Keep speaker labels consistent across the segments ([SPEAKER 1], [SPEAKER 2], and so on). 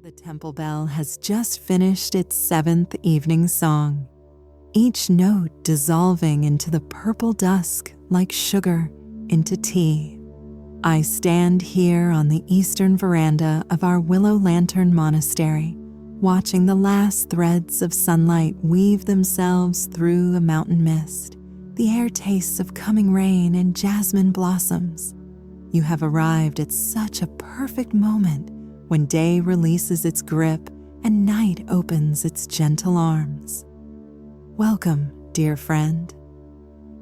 [SPEAKER 1] The temple bell has just finished its 7th evening song, each note dissolving into the purple dusk like sugar into tea. I stand here on the eastern veranda of our Willow Lantern Monastery, watching the last threads of sunlight weave themselves through a mountain mist. The air tastes of coming rain and jasmine blossoms. You have arrived at such a perfect moment when day releases its grip and night opens its gentle arms. Welcome, dear friend.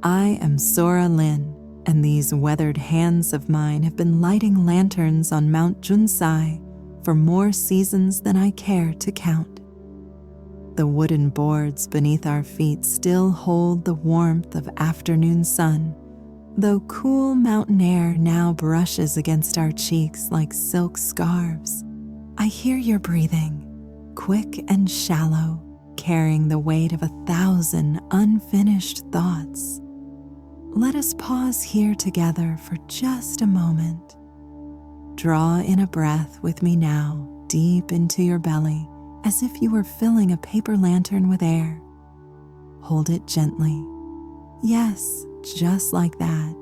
[SPEAKER 1] I am Sora Lin, and these weathered hands of mine have been lighting lanterns on Mount Junsai for more seasons than I care to count. The wooden boards beneath our feet still hold the warmth of afternoon sun, though cool mountain air now brushes against our cheeks like silk scarves. I hear your breathing, quick and shallow, carrying the weight of 1,000 unfinished thoughts. Let us pause here together for just a moment. Draw in a breath with me now, deep into your belly, as if you were filling a paper lantern with air. Hold it gently. Yes, just like that.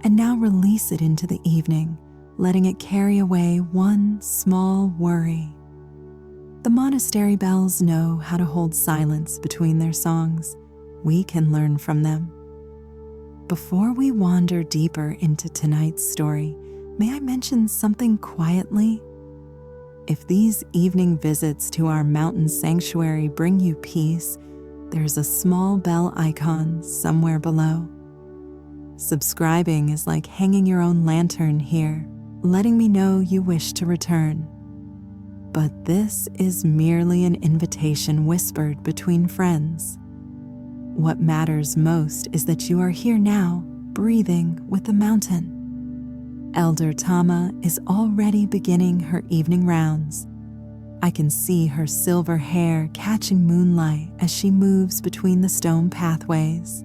[SPEAKER 1] And now release it into the evening, letting it carry away one small worry. The monastery bells know how to hold silence between their songs. We can learn from them. Before we wander deeper into tonight's story, may I mention something quietly? If these evening visits to our mountain sanctuary bring you peace, there's a small bell icon somewhere below. Subscribing is like hanging your own lantern here, letting me know you wish to return. But this is merely an invitation whispered between friends. What matters most is that you are here now, breathing with the mountain. Elder Tama is already beginning her evening rounds. I can see her silver hair catching moonlight as she moves between the stone pathways.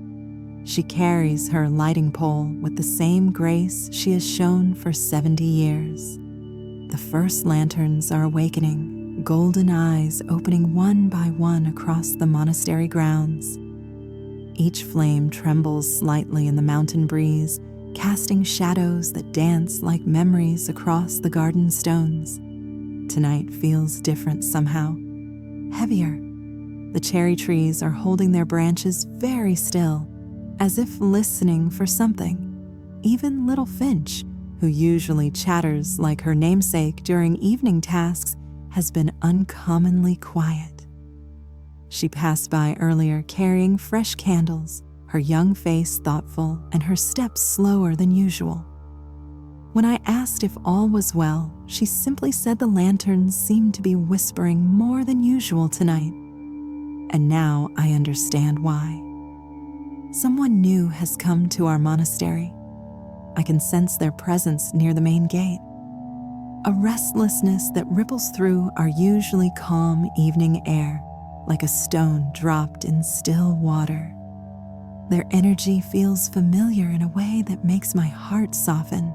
[SPEAKER 1] She carries her lighting pole with the same grace she has shown for 70 years. The first lanterns are awakening, golden eyes opening one by one across the monastery grounds. Each flame trembles slightly in the mountain breeze, casting shadows that dance like memories across the garden stones. Tonight feels different somehow, heavier. The cherry trees are holding their branches very still, as if listening for something. Even Little Finch, who usually chatters like her namesake during evening tasks, has been uncommonly quiet. She passed by earlier carrying fresh candles, her young face thoughtful and her steps slower than usual. When I asked if all was well, she simply said the lanterns seemed to be whispering more than usual tonight. And now I understand why. Someone new has come to our monastery. I can sense their presence near the main gate. A restlessness that ripples through our usually calm evening air, like a stone dropped in still water. Their energy feels familiar in a way that makes my heart soften.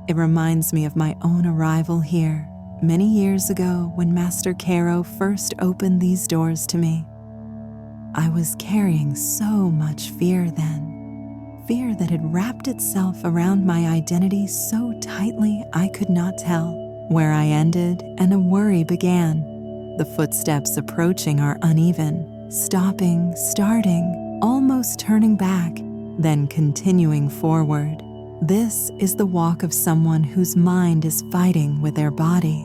[SPEAKER 1] It reminds me of my own arrival here many years ago when Master Caro first opened these doors to me. I was carrying so much fear then, fear that had wrapped itself around my identity so tightly I could not tell where I ended, and a worry began. The footsteps approaching are uneven, stopping, starting, almost turning back, then continuing forward. This is the walk of someone whose mind is fighting with their body.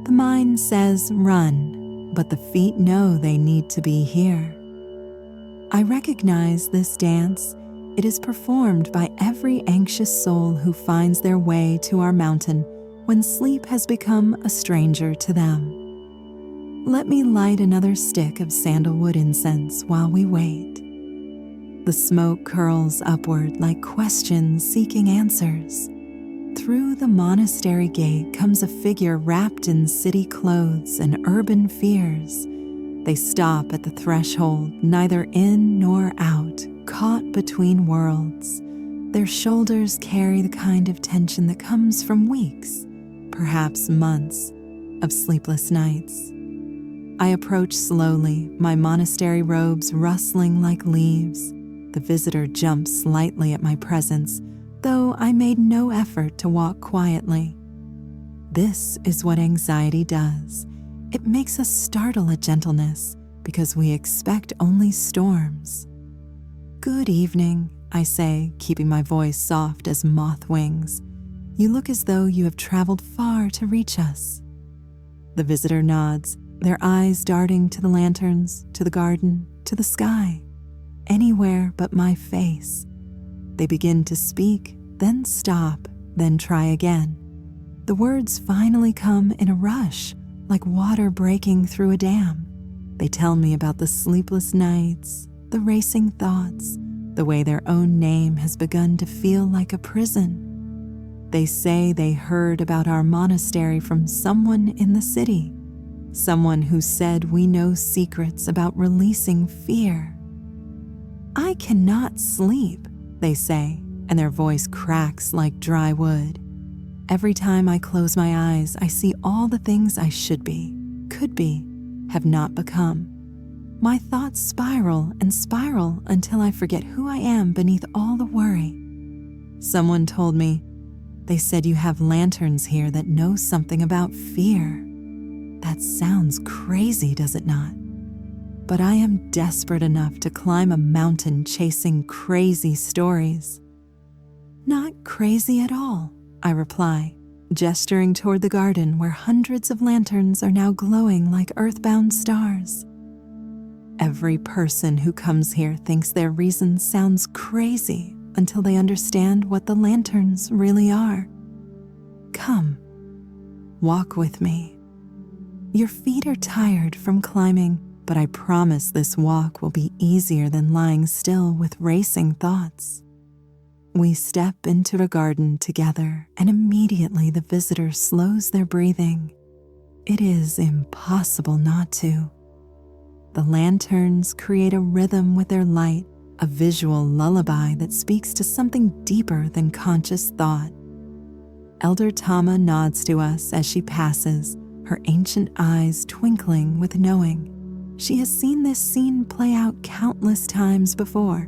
[SPEAKER 1] The mind says run, but the feet know they need to be here. I recognize this dance. It is performed by every anxious soul who finds their way to our mountain when sleep has become a stranger to them. Let me light another stick of sandalwood incense while we wait. The smoke curls upward like questions seeking answers. Through the monastery gate comes a figure wrapped in city clothes and urban fears. They stop at the threshold, neither in nor out, caught between worlds. Their shoulders carry the kind of tension that comes from weeks, perhaps months, of sleepless nights. I approach slowly, my monastery robes rustling like leaves. The visitor jumps slightly at my presence, though I made no effort to walk quietly. This is what anxiety does. It makes us startle at gentleness because we expect only storms. "Good evening," I say, keeping my voice soft as moth wings. "You look as though you have traveled far to reach us." The visitor nods, their eyes darting to the lanterns, to the garden, to the sky, anywhere but my face. They begin to speak, then stop, then try again. The words finally come in a rush, like water breaking through a dam. They tell me about the sleepless nights, the racing thoughts, the way their own name has begun to feel like a prison. They say they heard about our monastery from someone in the city, someone who said we know secrets about releasing fear. "I cannot sleep," they say, and their voice cracks like dry wood. Every time I close my eyes, I see all the things I should be, could be, have not become. My thoughts spiral and spiral until I forget who I am beneath all the worry. Someone told me, "They said you have lanterns here that know something about fear." That sounds crazy, does it not? But I am desperate enough to climb a mountain chasing crazy stories. "Not crazy at all," I reply, gesturing toward the garden where hundreds of lanterns are now glowing like earthbound stars. Every person who comes here thinks their reason sounds crazy until they understand what the lanterns really are. Come, walk with me. Your feet are tired from climbing, but I promise this walk will be easier than lying still with racing thoughts. We step into a garden together, and immediately the visitor slows their breathing. It is impossible not to. The lanterns create a rhythm with their light, a visual lullaby that speaks to something deeper than conscious thought. Elder Tama nods to us as she passes, her ancient eyes twinkling with knowing. She has seen this scene play out countless times before.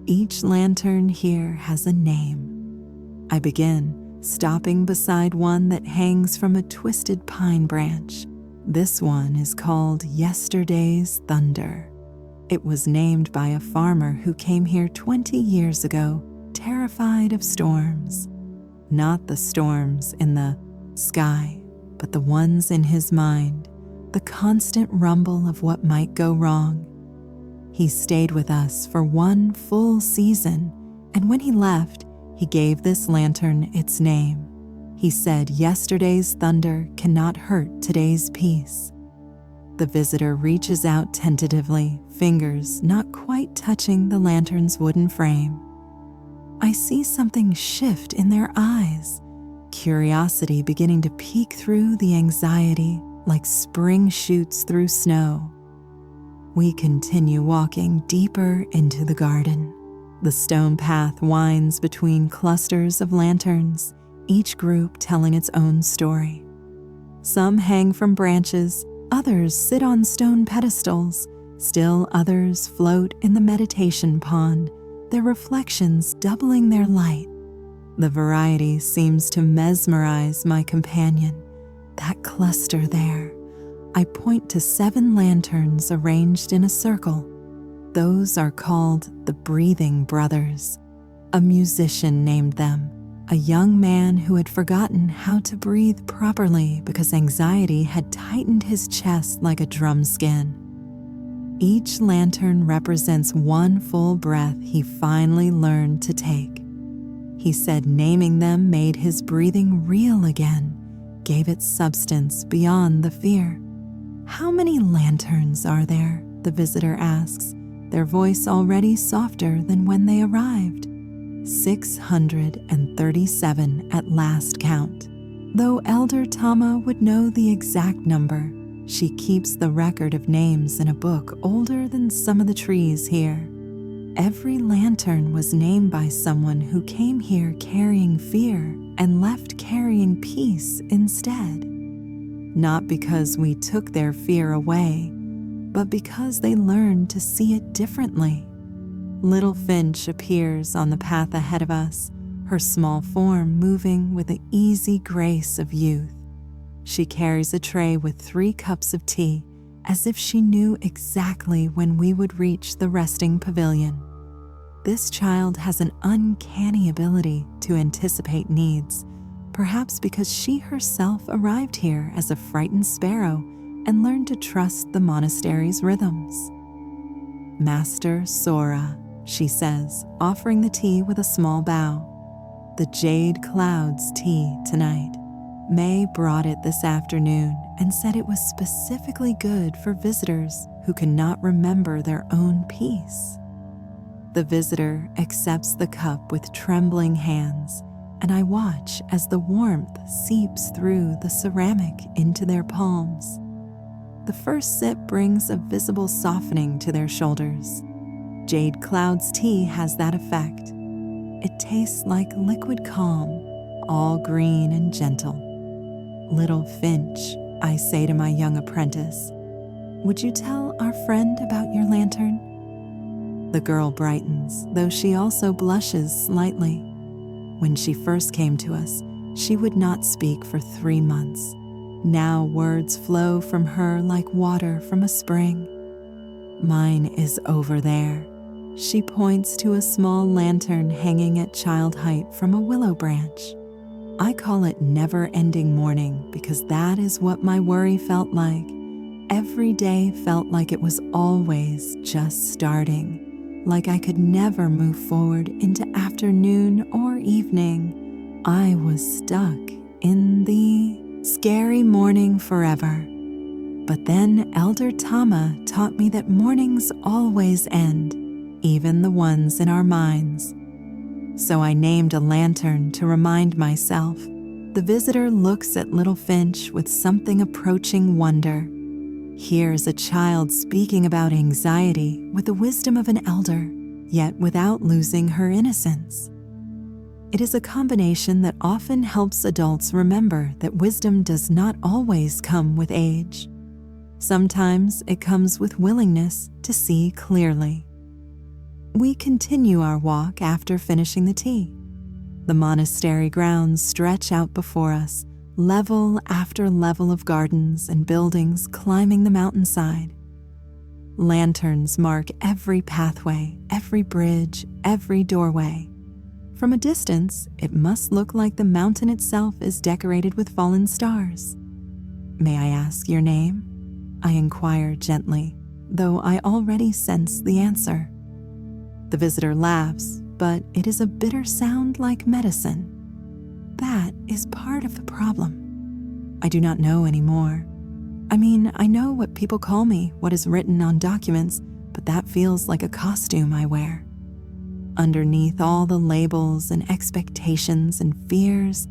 [SPEAKER 1] Each lantern here has a name. I begin, stopping beside one that hangs from a twisted pine branch. This one is called Yesterday's Thunder. It was named by a farmer who came here 20 years ago, terrified of storms. Not the storms in the sky, but the ones in his mind, the constant rumble of what might go wrong. He stayed with us for one full season, and when he left, he gave this lantern its name. He said yesterday's thunder cannot hurt today's peace. The visitor reaches out tentatively, fingers not quite touching the lantern's wooden frame. I see something shift in their eyes, curiosity beginning to peek through the anxiety like spring shoots through snow. We continue walking deeper into the garden. The stone path winds between clusters of lanterns, each group telling its own story. Some hang from branches, others sit on stone pedestals, still others float in the meditation pond, their reflections doubling their light. The variety seems to mesmerize my companion. That cluster there. I point to 7 lanterns arranged in a circle. Those are called the Breathing Brothers. A musician named them, a young man who had forgotten how to breathe properly because anxiety had tightened his chest like a drum skin. Each lantern represents one full breath he finally learned to take. He said naming them made his breathing real again, gave it substance beyond the fear. "How many lanterns are there?" the visitor asks, their voice already softer than when they arrived. 637 at last count. Though Elder Tama would know the exact number, she keeps the record of names in a book older than some of the trees here. Every lantern was named by someone who came here carrying fear and left carrying peace instead. not because we took their fear away, but because they learned to see it differently. Little Finch appears on the path ahead of us, her small form moving with the easy grace of youth. She carries a tray with 3 cups of tea, as if she knew exactly when we would reach the resting pavilion. This child has an uncanny ability to anticipate needs, perhaps because she herself arrived here as a frightened sparrow and learned to trust the monastery's rhythms. "Master Sora," she says, offering the tea with a small bow. "The Jade Cloud's tea tonight. May brought it this afternoon and said it was specifically good for visitors who cannot remember their own peace." The visitor accepts the cup with trembling hands, and I watch as the warmth seeps through the ceramic into their palms. The first sip brings a visible softening to their shoulders. Jade Cloud's tea has that effect. It tastes like liquid calm, all green and gentle. "Little Finch," I say to my young apprentice, "would you tell our friend about your lantern?" The girl brightens, though she also blushes slightly. When she first came to us, she would not speak for 3 months. Now words flow from her like water from a spring. "Mine is over there." She points to a small lantern hanging at child height from a willow branch. I call it never-ending morning because that is what my worry felt like. Every day felt like it was always just starting. Like I could never move forward into afternoon or evening. I was stuck in the scary morning forever. But then Elder Tama taught me that mornings always end, even the ones in our minds. So I named a lantern to remind myself. The visitor looks at Little Finch with something approaching wonder. Here's a child speaking about anxiety with the wisdom of an elder, yet without losing her innocence. It is a combination that often helps adults remember that wisdom does not always come with age. Sometimes it comes with willingness to see clearly. We continue our walk after finishing the tea. The monastery grounds stretch out before us, level after level of gardens and buildings climbing the mountainside. Lanterns mark every pathway, every bridge, every doorway. From a distance, it must look like the mountain itself is decorated with fallen stars. "May I ask your name?" I inquire gently, though I already sense the answer. The visitor laughs, but it is a bitter sound like medicine. That is part of the problem. I do not know anymore. I mean, I know what people call me, what is written on documents, but that feels like a costume I wear. Underneath all the labels and expectations and fears,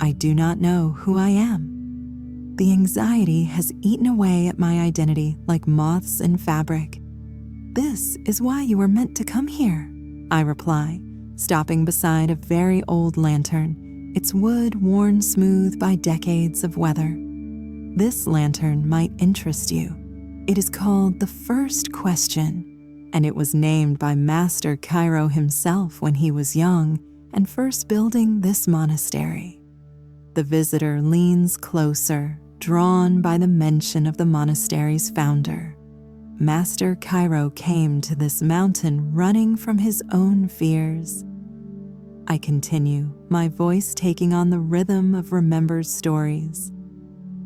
[SPEAKER 1] I do not know who I am. The anxiety has eaten away at my identity like moths in fabric. "This is why you were meant to come here," I reply, stopping beside a very old lantern, its wood worn smooth by decades of weather. This lantern might interest you. It is called the First Question, and it was named by Master Cairo himself when he was young and first building this monastery. The visitor leans closer, drawn by the mention of the monastery's founder. Master Cairo came to this mountain running from his own fears. I continue, my voice taking on the rhythm of remembered stories.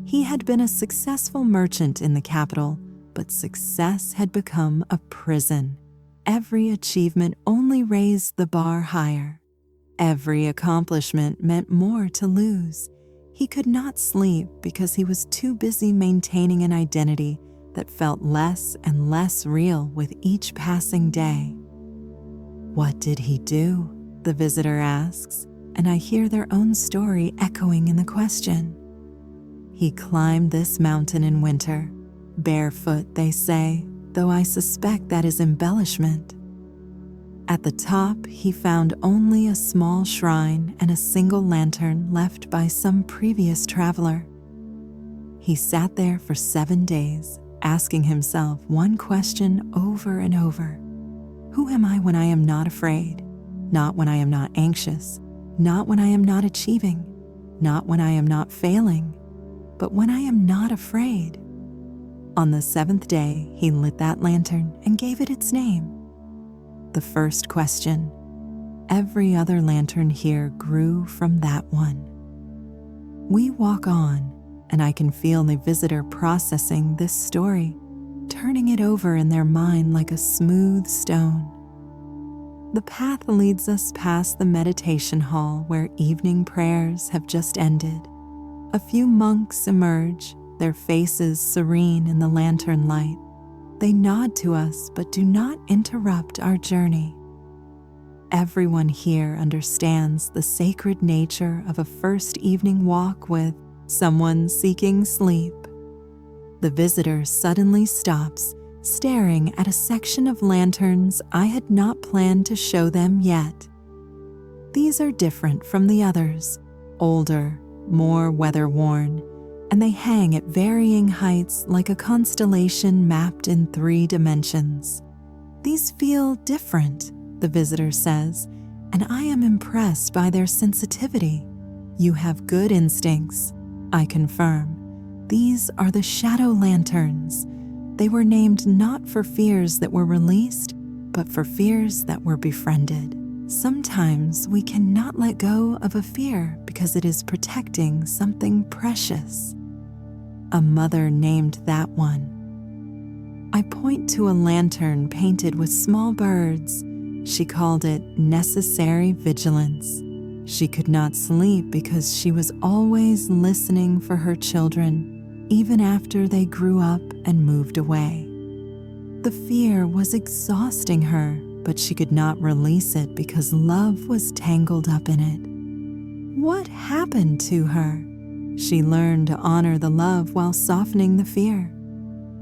[SPEAKER 1] He had been a successful merchant in the capital, but success had become a prison. Every achievement only raised the bar higher. Every accomplishment meant more to lose. He could not sleep because he was too busy maintaining an identity that felt less and less real with each passing day. "What did he do?" the visitor asks, and I hear their own story echoing in the question. "He climbed this mountain in winter. Barefoot, they say, though I suspect that is embellishment. At the top, he found only a small shrine and a single lantern left by some previous traveler. He sat there for 7 days, asking himself one question over and over. Who am I when I am not afraid? Not when I am not anxious, not when I am not achieving, not when I am not failing, but when I am not afraid. On the 7th day, he lit that lantern and gave it its name. The first question. Every other lantern here grew from that one. We walk on, and I can feel the visitor processing this story, turning it over in their mind like a smooth stone. The path leads us past the meditation hall where evening prayers have just ended. A few monks emerge, their faces serene in the lantern light. They nod to us but do not interrupt our journey. Everyone here understands the sacred nature of a first evening walk with someone seeking sleep. The visitor suddenly stops, staring at a section of lanterns I had not planned to show them yet. These are different from the others, older, more weather-worn, and they hang at varying heights like a constellation mapped in 3 dimensions. These feel different, the visitor says, and I am impressed by their sensitivity. You have good instincts, I confirm. These are the shadow lanterns. They were named not for fears that were released, but for fears that were befriended. Sometimes we cannot let go of a fear because it is protecting something precious. A mother named that one. I point to a lantern painted with small birds. She called it necessary vigilance. She could not sleep because she was always listening for her children, even after they grew up and moved away. The fear was exhausting her, but she could not release it because love was tangled up in it. What happened to her? She learned to honor the love while softening the fear.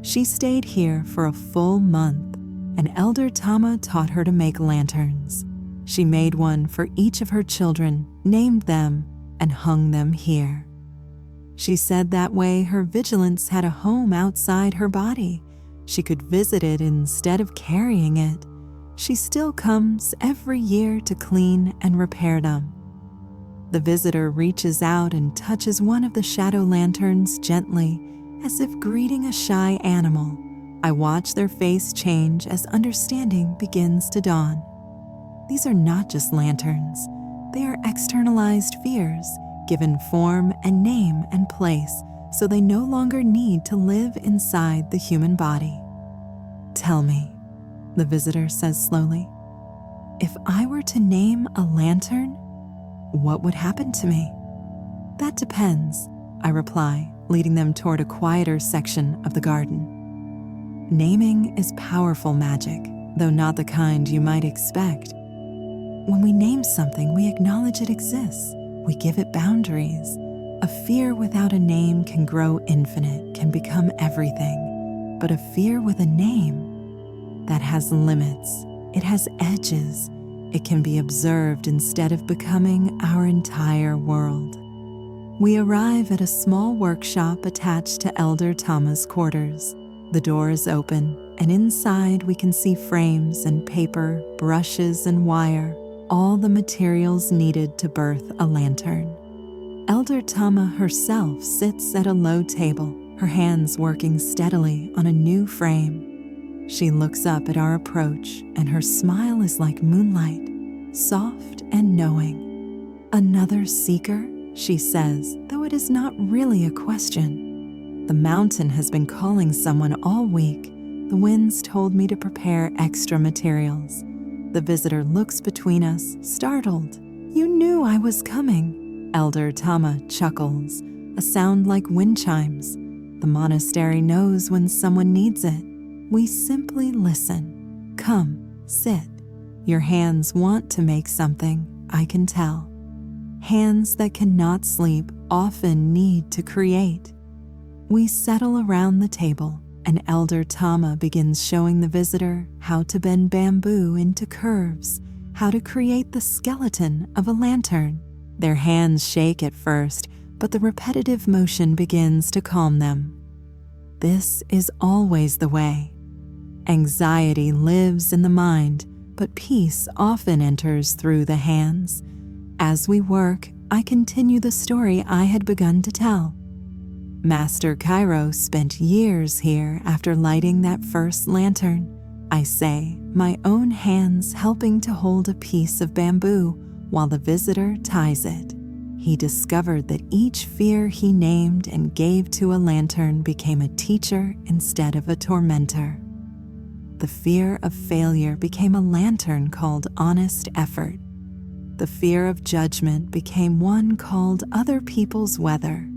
[SPEAKER 1] She stayed here for a full month, and Elder Tama taught her to make lanterns. She made one for each of her children, named them, and hung them here. She said that way her vigilance had a home outside her body. She could visit it instead of carrying it. She still comes every year to clean and repair them. The visitor reaches out and touches one of the shadow lanterns gently, as if greeting a shy animal. I watch their face change as understanding begins to dawn. These are not just lanterns. They are externalized fears, given form and name and place, so they no longer need to live inside the human body. Tell me, the visitor says slowly, if I were to name a lantern, what would happen to me? That depends, I reply, leading them toward a quieter section of the garden. Naming is powerful magic, though not the kind you might expect. When we name something, we acknowledge it exists. We give it boundaries. A fear without a name can grow infinite, can become everything. But a fear with a name, that has limits. It has edges. It can be observed instead of becoming our entire world. We arrive at a small workshop attached to Elder Tama's quarters. The door is open, and inside we can see frames and paper, brushes and wire, all the materials needed to birth a lantern. Elder Tama herself sits at a low table, her hands working steadily on a new frame. She looks up at our approach, and her smile is like moonlight, soft and knowing. Another seeker, she says, though it is not really a question. The mountain has been calling someone all week. The winds told me to prepare extra materials. The visitor looks between us, startled. You knew I was coming. Elder Tama chuckles, a sound like wind chimes. The monastery knows when someone needs it. We simply listen. Come, sit. Your hands want to make something, I can tell. Hands that cannot sleep often need to create. We settle around the table, and Elder Tama begins showing the visitor how to bend bamboo into curves, how to create the skeleton of a lantern. Their hands shake at first, but the repetitive motion begins to calm them. This is always the way. Anxiety lives in the mind, but peace often enters through the hands. As we work, I continue the story I had begun to tell. Master Cairo spent years here after lighting that first lantern. I say, my own hands helping to hold a piece of bamboo while the visitor ties it. He discovered that each fear he named and gave to a lantern became a teacher instead of a tormentor. The fear of failure became a lantern called honest effort. The fear of judgment became one called other people's weather.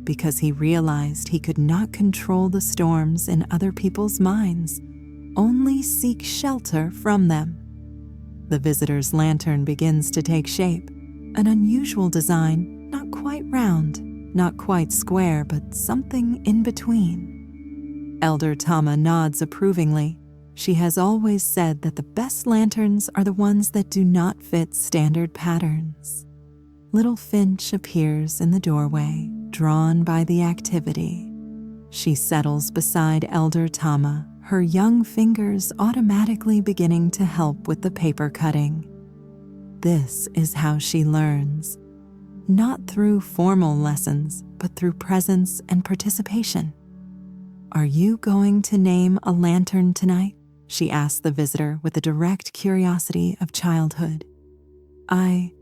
[SPEAKER 1] Because he realized he could not control the storms in other people's minds, only seek shelter from them. The visitor's lantern begins to take shape, an unusual design, not quite round, not quite square, but something in between. Elder Tama nods approvingly. She has always said that the best lanterns are the ones that do not fit standard patterns. Little Finch appears in the doorway, drawn by the activity. She settles beside Elder Tama, her young fingers automatically beginning to help with the paper cutting. This is how she learns, not through formal lessons, but through presence and participation. "Are you going to name a lantern tonight?" she asked the visitor with the direct curiosity of childhood. I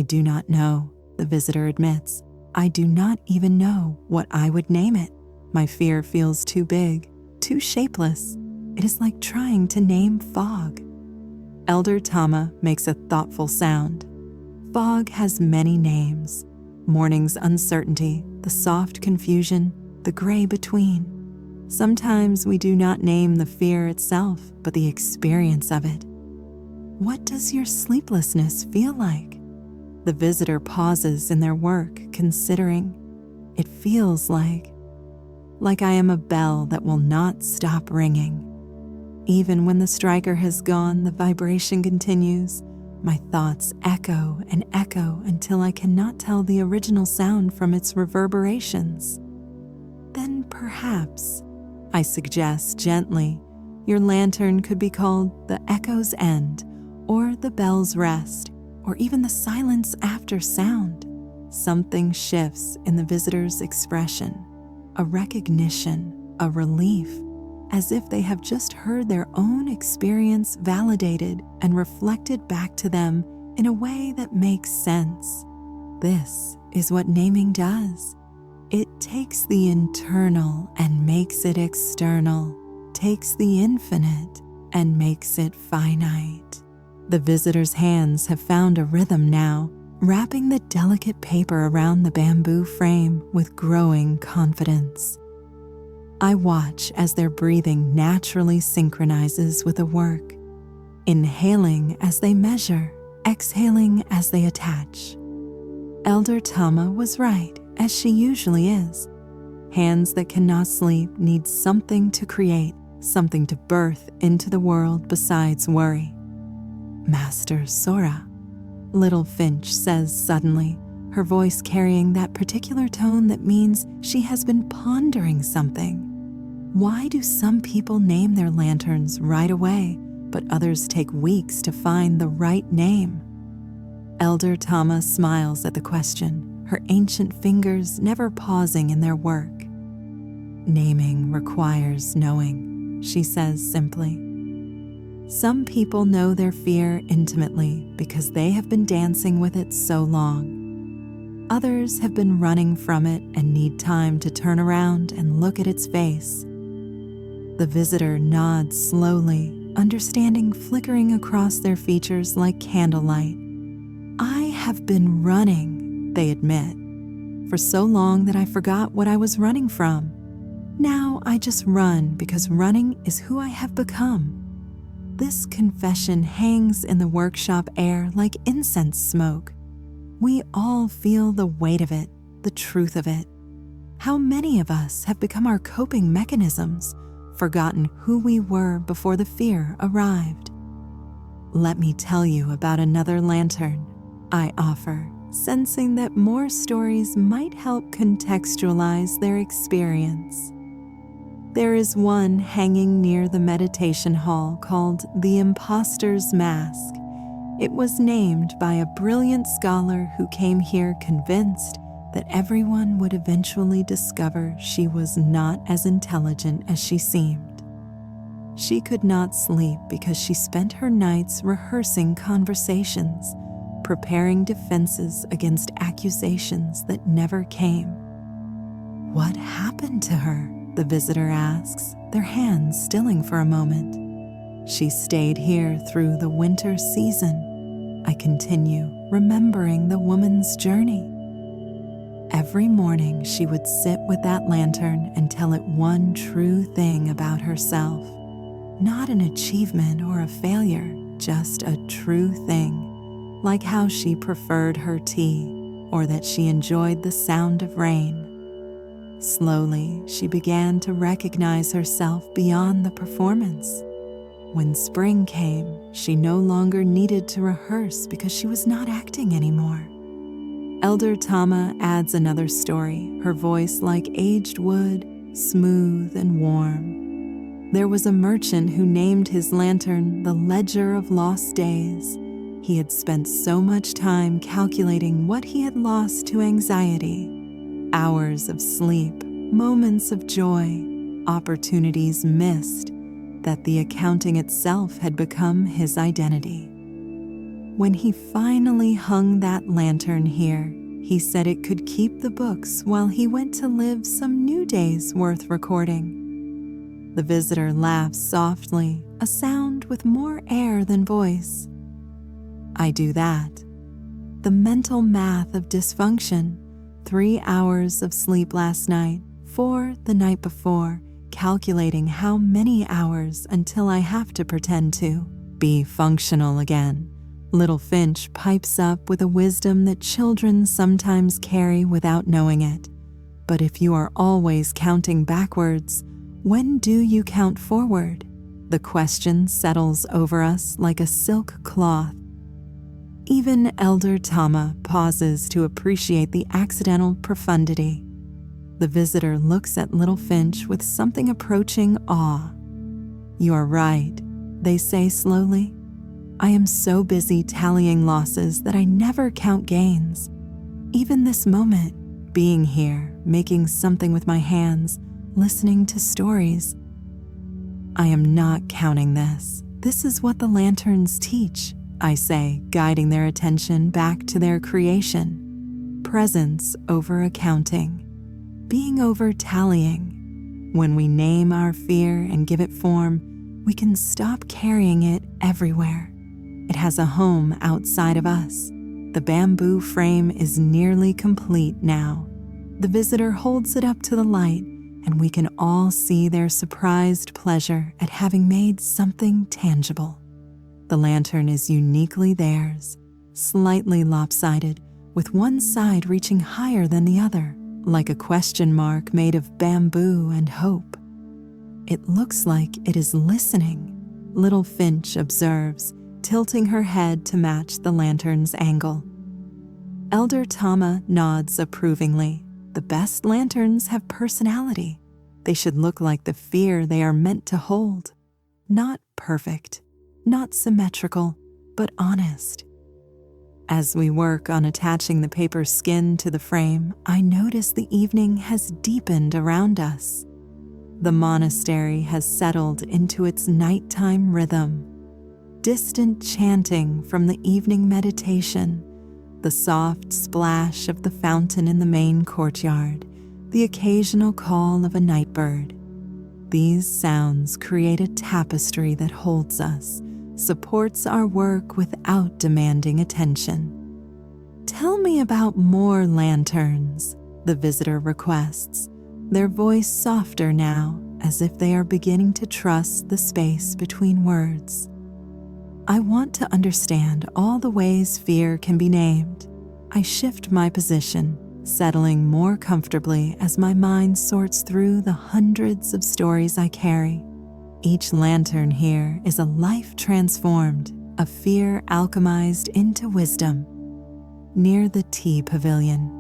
[SPEAKER 1] do not know," the visitor admits. "I do not even know what I would name it. My fear feels too big, too shapeless. It is like trying to name fog." Elder Tama makes a thoughtful sound. Fog has many names: morning's uncertainty, the soft confusion, the gray between. Sometimes we do not name the fear itself, but the experience of it. "What does your sleeplessness feel like?" The visitor pauses in their work, considering. "It feels like I am a bell that will not stop ringing. Even when the striker has gone, the vibration continues. My thoughts echo and echo until I cannot tell the original sound from its reverberations." "Then perhaps," I suggest gently, "your lantern could be called the echo's end, or the bell's rest, or even the silence after sound." Something shifts in the visitor's expression, a recognition, a relief, as if they have just heard their own experience validated and reflected back to them in a way that makes sense. This is what naming does. It takes the internal and makes it external, takes the infinite and makes it finite. The visitor's hands have found a rhythm now, wrapping the delicate paper around the bamboo frame with growing confidence. I watch as their breathing naturally synchronizes with the work, inhaling as they measure, exhaling as they attach. Elder Tama was right, as she usually is. Hands that cannot sleep need something to create, something to birth into the world besides worry. "Master Sora," Little Finch says suddenly, her voice carrying that particular tone that means she has been pondering something. "Why do some people name their lanterns right away, but others take weeks to find the right name?" Elder Tama smiles at the question, her ancient fingers never pausing in their work. "Naming requires knowing," she says simply. Some people know their fear intimately because they have been dancing with it so long. Others have been running from it and need time to turn around and look at its face. The visitor nods slowly, understanding flickering across their features like candlelight. "I have been running," they admit, "for so long that I forgot what I was running from. Now I just run because running is who I have become." This confession hangs in the workshop air like incense smoke. We all feel the weight of it, the truth of it. How many of us have become our coping mechanisms, forgotten who we were before the fear arrived? "Let me tell you about another lantern," I offer, sensing that more stories might help contextualize their experience. There is one hanging near the meditation hall called The Imposter's Mask. It was named by a brilliant scholar who came here convinced that everyone would eventually discover she was not as intelligent as she seemed. She could not sleep because she spent her nights rehearsing conversations, preparing defenses against accusations that never came. "What happened to her?" the visitor asks, their hands stilling for a moment. "She stayed here through the winter season," I continue, remembering the woman's journey. "Every morning she would sit with that lantern and tell it one true thing about herself. Not an achievement or a failure, just a true thing, like how she preferred her tea or that she enjoyed the sound of rain. Slowly, she began to recognize herself beyond the performance. When spring came, she no longer needed to rehearse because she was not acting anymore." Elder Tama adds another story, her voice like aged wood, smooth and warm. "There was a merchant who named his lantern the Ledger of Lost Days. He had spent so much time calculating what he had lost to anxiety. Hours of sleep, moments of joy, opportunities missed, that the accounting itself had become his identity. When he finally hung that lantern here, he said it could keep the books while he went to live some new days worth recording." The visitor laughs softly, a sound with more air than voice. "I do that. The mental math of dysfunction. 3 hours of sleep last night, 4 the night before, calculating how many hours until I have to pretend to be functional again." Little Finch pipes up with a wisdom that children sometimes carry without knowing it. But if you are always counting backwards, when do you count forward? The question settles over us like a silk cloth. Even Elder Tama pauses to appreciate the accidental profundity. The visitor looks at Little Finch with something approaching awe. "You are right," they say slowly. "I am so busy tallying losses that I never count gains. Even this moment, being here, making something with my hands, listening to stories. I am not counting this. This is what the lanterns teach," I say, guiding their attention back to their creation. Presence over accounting. Being over tallying. When we name our fear and give it form, we can stop carrying it everywhere. It has a home outside of us. The bamboo frame is nearly complete now. The visitor holds it up to the light, and we can all see their surprised pleasure at having made something tangible. The lantern is uniquely theirs, slightly lopsided, with one side reaching higher than the other, like a question mark made of bamboo and hope. "It looks like it is listening," Little Finch observes, tilting her head to match the lantern's angle. Elder Tama nods approvingly. The best lanterns have personality. They should look like the fear they are meant to hold. Not perfect, not symmetrical, but honest. As we work on attaching the paper skin to the frame, I notice the evening has deepened around us. The monastery has settled into its nighttime rhythm. Distant chanting from the evening meditation, the soft splash of the fountain in the main courtyard, the occasional call of a night bird. These sounds create a tapestry that holds us, supports our work without demanding attention. "Tell me about more lanterns," the visitor requests, their voice softer now, as if they are beginning to trust the space between words. I want to understand all the ways fear can be named. I shift my position, settling more comfortably as my mind sorts through the hundreds of stories I carry. Each lantern here is a life transformed, a fear alchemized into wisdom. near the tea pavilion.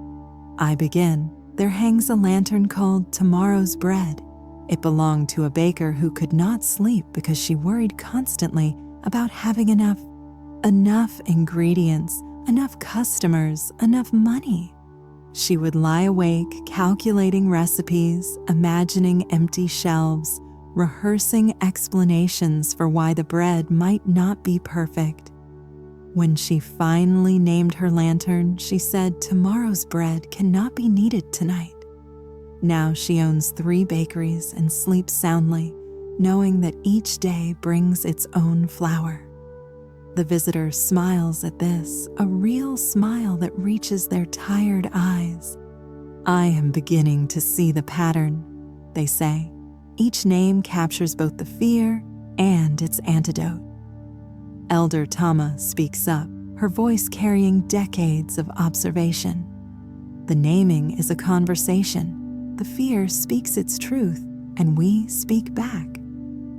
[SPEAKER 1] I begin. There hangs a lantern called Tomorrow's Bread. It belonged to a baker who could not sleep because she worried constantly about having enough ingredients, enough customers, enough money. She would lie awake calculating recipes, imagining empty shelves, rehearsing explanations for why the bread might not be perfect. When she finally named her lantern, she said tomorrow's bread cannot be needed tonight. Now she owns 3 bakeries and sleeps soundly, knowing that each day brings its own flour. The visitor smiles at this, a real smile that reaches their tired eyes. I am beginning to see the pattern, they say. Each name captures both the fear and its antidote. Elder Tama speaks up, her voice carrying decades of observation. The naming is a conversation. The fear speaks its truth, and we speak back.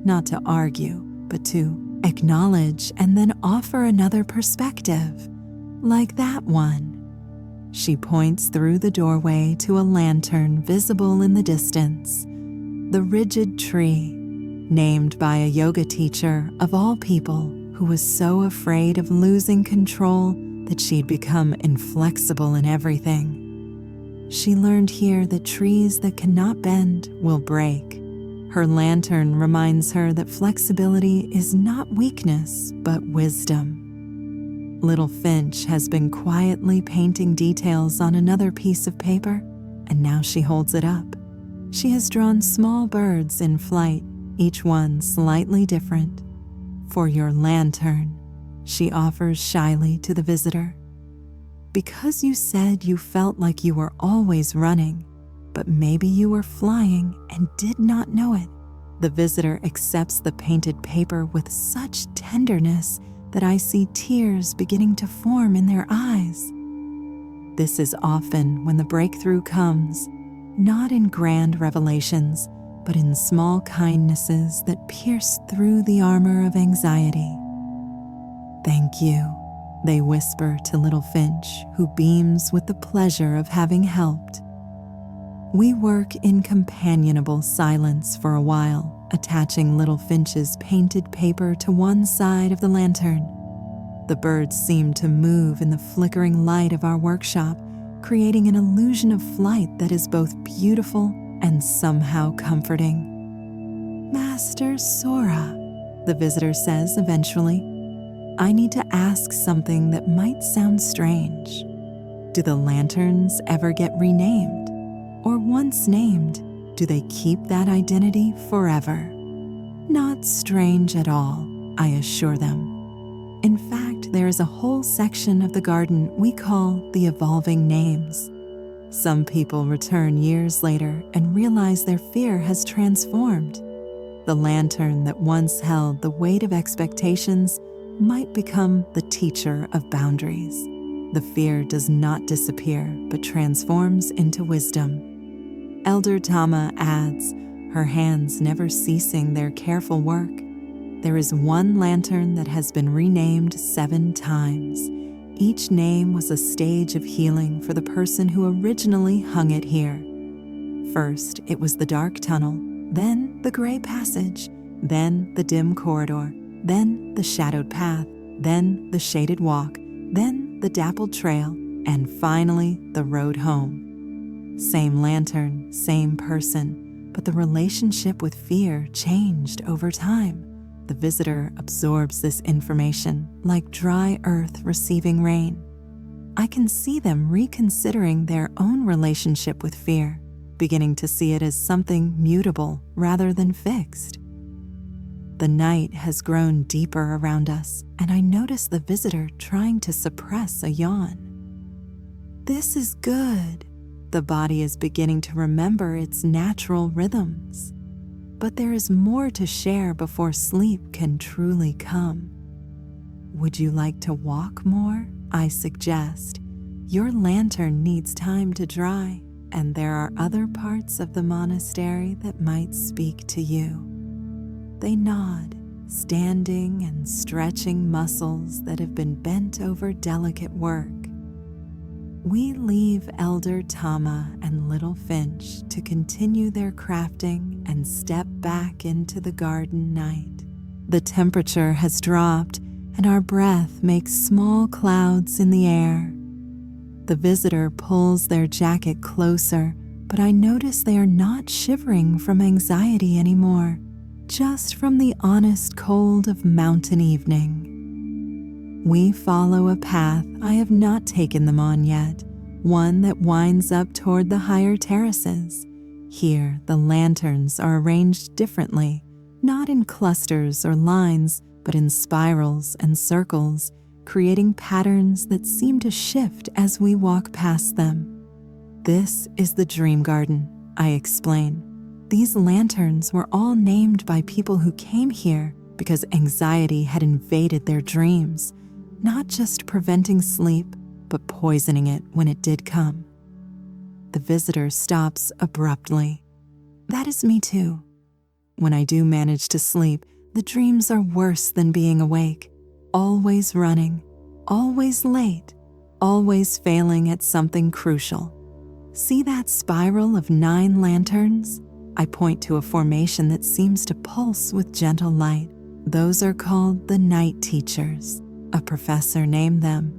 [SPEAKER 1] Not to argue, but to acknowledge and then offer another perspective, like that one. She points through the doorway to a lantern visible in the distance. The rigid tree, named by a yoga teacher of all people who was so afraid of losing control that she'd become inflexible in everything. She learned here that trees that cannot bend will break. Her lantern reminds her that flexibility is not weakness, but wisdom. Little Finch has been quietly painting details on another piece of paper, and now she holds it up. She has drawn small birds in flight, each one slightly different. For your lantern, she offers shyly to the visitor. Because you said you felt like you were always running, but maybe you were flying and did not know it. The visitor accepts the painted paper with such tenderness that I see tears beginning to form in their eyes. This is often when the breakthrough comes, not in grand revelations, but in small kindnesses that pierce through the armor of anxiety. Thank you, they whisper to Little Finch, who beams with the pleasure of having helped. We work in companionable silence for a while, attaching Little Finch's painted paper to one side of the lantern. The birds seem to move in the flickering light of our workshop, creating an illusion of flight that is both beautiful and somehow comforting. Master Sora, the visitor says eventually, I need to ask something that might sound strange. Do the lanterns ever get renamed? Or once named, do they keep that identity forever? Not strange at all, I assure them. In fact, there is a whole section of the garden we call the evolving names. Some people return years later and realize their fear has transformed. The lantern that once held the weight of expectations might become the teacher of boundaries. The fear does not disappear, but transforms into wisdom. Elder Tama adds, her hands never ceasing their careful work. There is one lantern that has been renamed 7 times. Each name was a stage of healing for the person who originally hung it here. First, it was the dark tunnel, then the gray passage, then the dim corridor, then the shadowed path, then the shaded walk, then the dappled trail, and finally the road home. Same lantern, same person, but the relationship with fear changed over time. The visitor absorbs this information like dry earth receiving rain. I can see them reconsidering their own relationship with fear, beginning to see it as something mutable rather than fixed. The night has grown deeper around us, and I notice the visitor trying to suppress a yawn. This is good. The body is beginning to remember its natural rhythms. But there is more to share before sleep can truly come. Would you like to walk more? I suggest. Your lantern needs time to dry, and there are other parts of the monastery that might speak to you. They nod, standing and stretching muscles that have been bent over delicate work. We leave Elder Tama and Little Finch to continue their crafting and step back into the garden night. The temperature has dropped, and our breath makes small clouds in the air. The visitor pulls their jacket closer, but I notice they are not shivering from anxiety anymore, just from the honest cold of mountain evening. We follow a path I have not taken them on yet, one that winds up toward the higher terraces. Here, the lanterns are arranged differently, not in clusters or lines, but in spirals and circles, creating patterns that seem to shift as we walk past them. This is the dream garden, I explain. These lanterns were all named by people who came here because anxiety had invaded their dreams, not just preventing sleep, but poisoning it when it did come. The visitor stops abruptly. That is me too. When I do manage to sleep, the dreams are worse than being awake, always running, always late, always failing at something crucial. See that spiral of 9 lanterns? I point to a formation that seems to pulse with gentle light. Those are called the night teachers. A professor named them.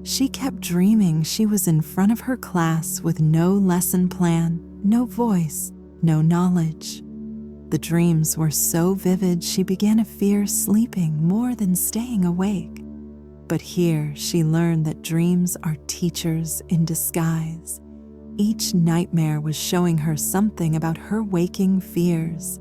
[SPEAKER 1] She kept dreaming she was in front of her class with no lesson plan, no voice, no knowledge. The dreams were so vivid she began to fear sleeping more than staying awake. But here she learned that dreams are teachers in disguise. Each nightmare was showing her something about her waking fears.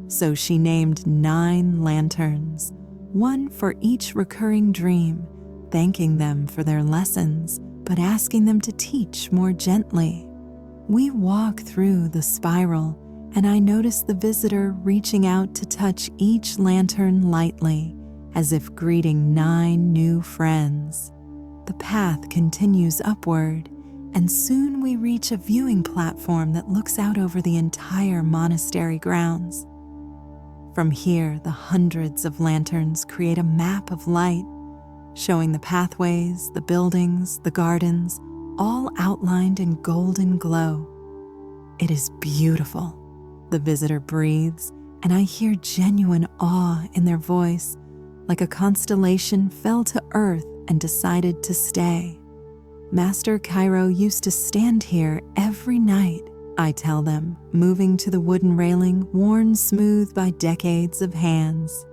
[SPEAKER 1] So she named 9 lanterns, one for each recurring dream, thanking them for their lessons, but asking them to teach more gently. We walk through the spiral, and I notice the visitor reaching out to touch each lantern lightly, as if greeting 9 new friends. The path continues upward, and soon we reach a viewing platform that looks out over the entire monastery grounds. From here, the hundreds of lanterns create a map of light, showing the pathways, the buildings, the gardens, all outlined in golden glow. It is beautiful. The visitor breathes, and I hear genuine awe in their voice, like a constellation fell to earth and decided to stay. Master Cairo used to stand here every night, I tell them, moving to the wooden railing worn smooth by decades of hands.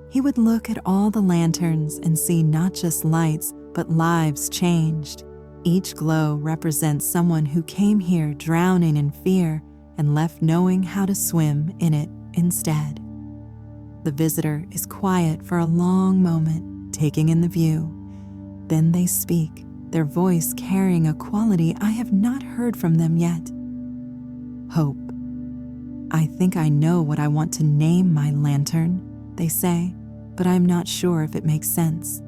[SPEAKER 1] He would look at all the lanterns and see not just lights, but lives changed. Each glow represents someone who came here drowning in fear and left knowing how to swim in it instead. The visitor is quiet for a long moment, taking in the view. Then they speak, their voice carrying a quality I have not heard from them yet. Hope. I think I know what I want to name my lantern, they say, but I'm not sure if it makes sense.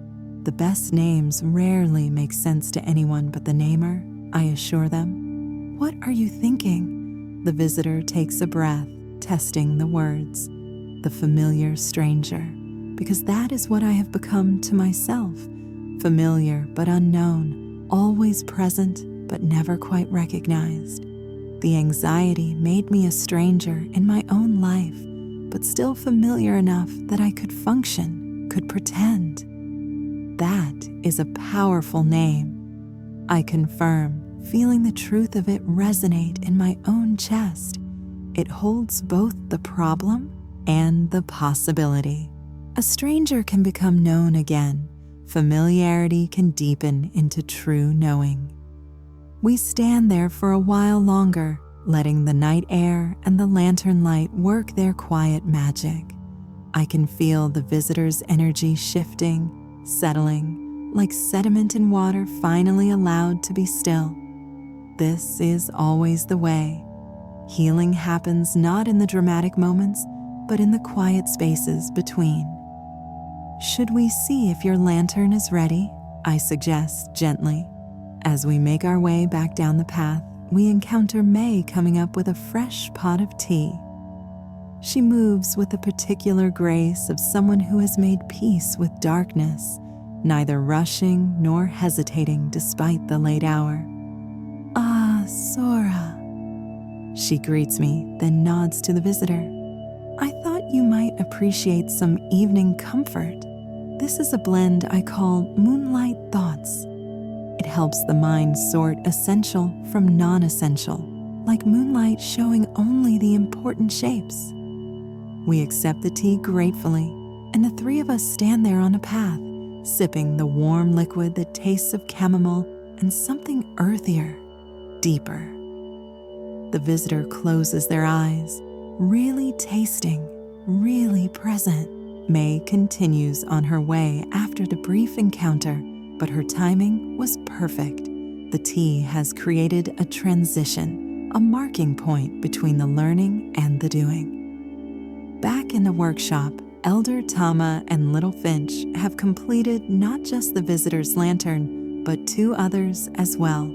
[SPEAKER 1] The best names rarely make sense to anyone but the namer, I assure them. What are you thinking? The visitor takes a breath, testing the words. The familiar stranger, because that is what I have become to myself. Familiar but unknown, always present but never quite recognized. The anxiety made me a stranger in my own life, but still familiar enough that I could function, could pretend. That is a powerful name. I confirm, feeling the truth of it resonate in my own chest. It holds both the problem and the possibility. A stranger can become known again. Familiarity can deepen into true knowing. We stand there for a while longer, letting the night air and the lantern light work their quiet magic. I can feel the visitor's energy shifting, settling, like sediment in water finally allowed to be still. This is always the way. Healing happens not in the dramatic moments, but in the quiet spaces between. Should we see if your lantern is ready? I suggest gently. As we make our way back down the path, we encounter May coming up with a fresh pot of tea. She moves with the particular grace of someone who has made peace with darkness, neither rushing nor hesitating despite the late hour. "Ah, Sora," she greets me, then nods to the visitor. "I thought you might appreciate some evening comfort. This is a blend I call Moonlight Thoughts. It helps the mind sort essential from non-essential, like moonlight showing only the important shapes." We accept the tea gratefully, and the three of us stand there on a path, sipping the warm liquid that tastes of chamomile and something earthier, deeper. The visitor closes their eyes, really tasting, really present. May continues on her way after the brief encounter, but her timing was perfect. The tea has created a transition, a marking point between the learning and the doing. Back in the workshop, Elder Tama and Little Finch have completed not just the visitor's lantern, but 2 others as well.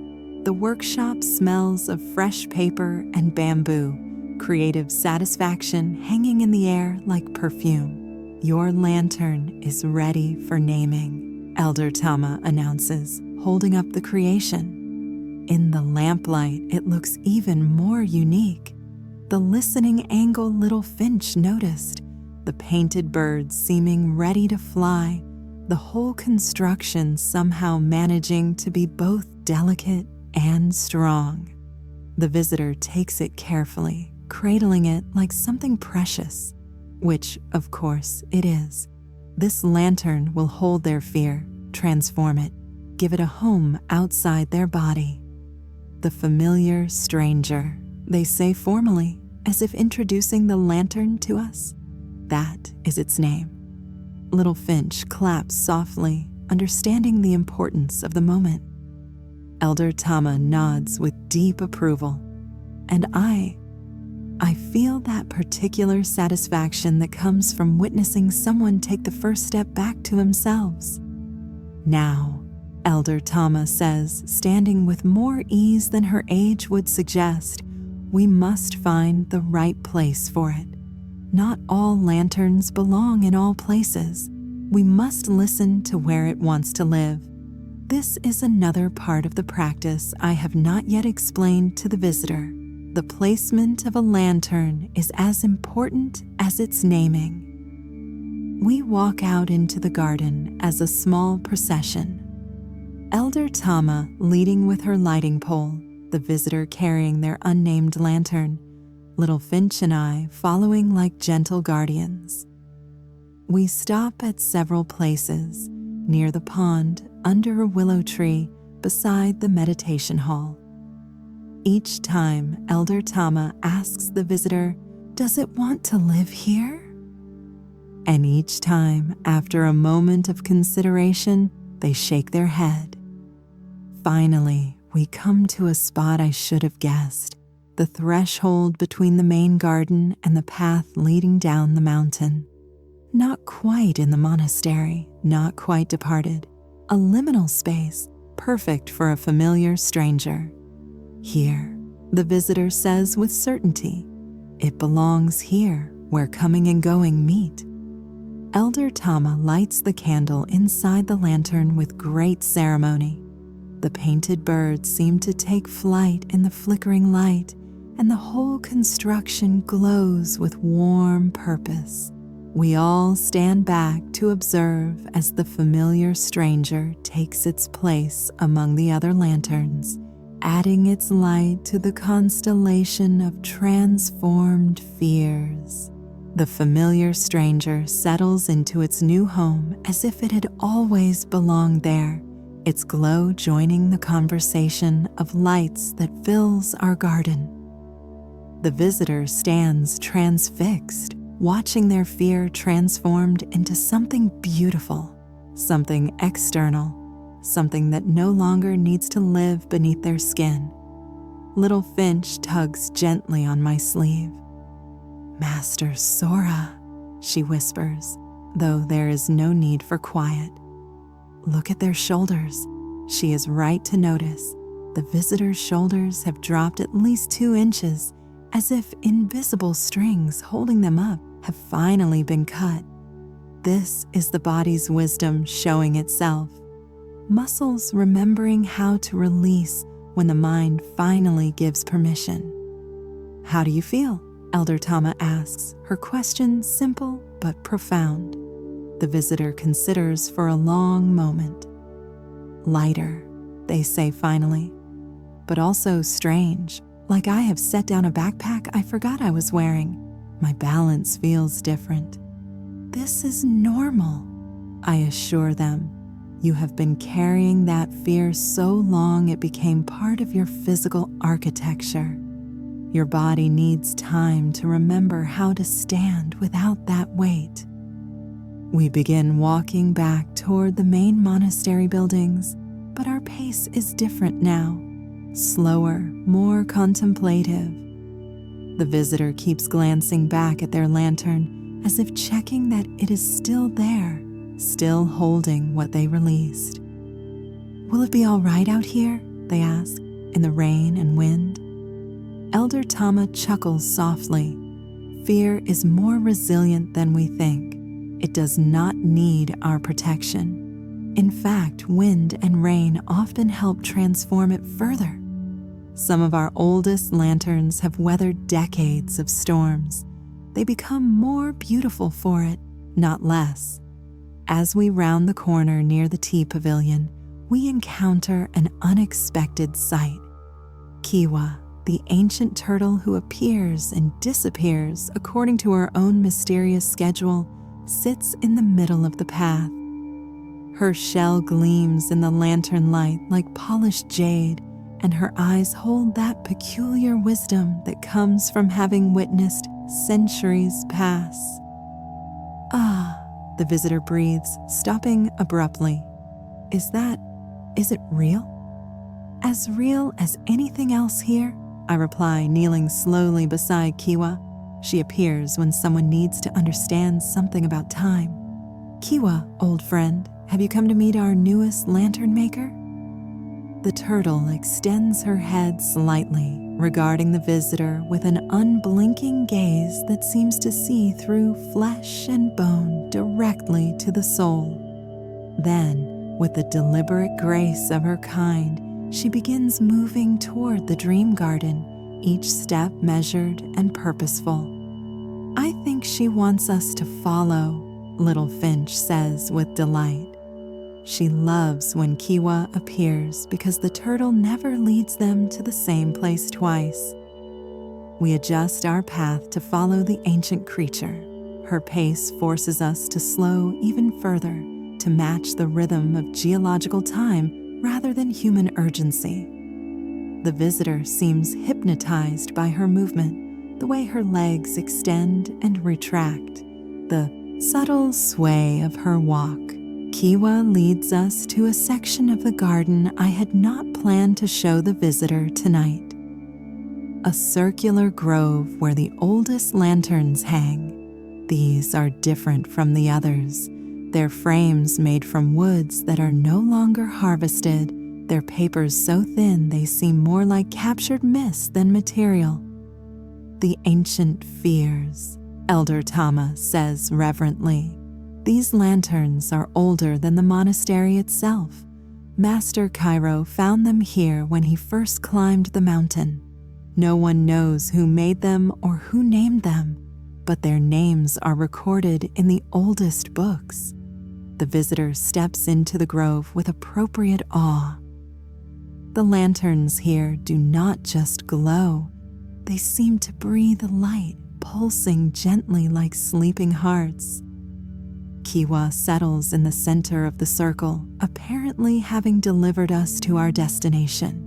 [SPEAKER 1] The workshop smells of fresh paper and bamboo, creative satisfaction hanging in the air like perfume. "Your lantern is ready for naming," Elder Tama announces, holding up the creation. In the lamplight, it looks even more unique. The listening angle Little Finch noticed, the painted birds seeming ready to fly, the whole construction somehow managing to be both delicate and strong. The visitor takes it carefully, cradling it like something precious, which, of course, it is. This lantern will hold their fear, transform it, give it a home outside their body. The familiar stranger, they say formally, as if introducing the lantern to us. That is its name. Little Finch claps softly, understanding the importance of the moment. Elder Tama nods with deep approval, and I feel that particular satisfaction that comes from witnessing someone take the first step back to themselves. "Now," Elder Tama says, standing with more ease than her age would suggest, "we must find the right place for it. Not all lanterns belong in all places. We must listen to where it wants to live. This is another part of the practice I have not yet explained to the visitor. The placement of a lantern is as important as its naming." We walk out into the garden as a small procession. Elder Tama leading with her lighting pole, the visitor carrying their unnamed lantern, Little Finch and I following like gentle guardians. We stop at several places, near the pond, under a willow tree, beside the meditation hall. Each time, Elder Tama asks the visitor, "Does it want to live here?" And each time, after a moment of consideration, they shake their head. Finally, we come to a spot I should have guessed, the threshold between the main garden and the path leading down the mountain. Not quite in the monastery, not quite departed, a liminal space, perfect for a familiar stranger. Here, the visitor says with certainty, it belongs here where coming and going meet. Elder Tama lights the candle inside the lantern with great ceremony. The painted birds seem to take flight in the flickering light, and the whole construction glows with warm purpose. We all stand back to observe as the familiar stranger takes its place among the other lanterns, adding its light to the constellation of transformed fears. The familiar stranger settles into its new home as if it had always belonged there, its glow joining the conversation of lights that fills our garden. The visitor stands transfixed, watching their fear transformed into something beautiful, something external, something that no longer needs to live beneath their skin. Little Finch tugs gently on my sleeve. "Master Sora," she whispers, though there is no need for quiet. "Look at their shoulders." She is right to notice. The visitor's shoulders have dropped at least 2 inches, as if invisible strings holding them up have finally been cut. This is the body's wisdom showing itself. Muscles remembering how to release when the mind finally gives permission. "How do you feel?" Elder Tama asks, her question simple but profound. The visitor considers for a long moment. "Lighter," they say finally, "but also strange, like I have set down a backpack I forgot I was wearing. My balance feels different." "This is normal," I assure them. "You have been carrying that fear so long it became part of your physical architecture. Your body needs time to remember how to stand without that weight." We begin walking back toward the main monastery buildings, but our pace is different now, slower, more contemplative. The visitor keeps glancing back at their lantern as if checking that it is still there, still holding what they released. "Will it be all right out here?" they ask, "in the rain and wind?" Elder Tama chuckles softly. "Fear is more resilient than we think. It does not need our protection. In fact, wind and rain often help transform it further. Some of our oldest lanterns have weathered decades of storms. They become more beautiful for it, not less." As we round the corner near the tea pavilion, we encounter an unexpected sight. Kiwa, the ancient turtle who appears and disappears according to her own mysterious schedule, sits in the middle of the path. Her shell gleams in the lantern light like polished jade, and her eyes hold that peculiar wisdom that comes from having witnessed centuries pass. "Ah," the visitor breathes, stopping abruptly. Is it real?" "As real as anything else here," I reply, kneeling slowly beside Kiwa. She appears when someone needs to understand something about time. "Kiwa, old friend, have you come to meet our newest lantern maker?" The turtle extends her head slightly, regarding the visitor with an unblinking gaze that seems to see through flesh and bone directly to the soul. Then, with the deliberate grace of her kind, she begins moving toward the dream garden, each step measured and purposeful. "I think she wants us to follow," Little Finch says with delight. She loves when Kiwa appears because the turtle never leads them to the same place twice. We adjust our path to follow the ancient creature. Her pace forces us to slow even further, to match the rhythm of geological time rather than human urgency. The visitor seems hypnotized by her movement, the way her legs extend and retract, the subtle sway of her walk. Kiwa leads us to a section of the garden I had not planned to show the visitor tonight. A circular grove where the oldest lanterns hang. These are different from the others. Their frames made from woods that are no longer harvested, their papers so thin they seem more like captured mist than material. "The ancient fears," Elder Tama says reverently. "These lanterns are older than the monastery itself. Master Cairo found them here when he first climbed the mountain. No one knows who made them or who named them, but their names are recorded in the oldest books." The visitor steps into the grove with appropriate awe. The lanterns here do not just glow. They seem to breathe light, pulsing gently like sleeping hearts. Kiwa settles in the center of the circle, apparently having delivered us to our destination.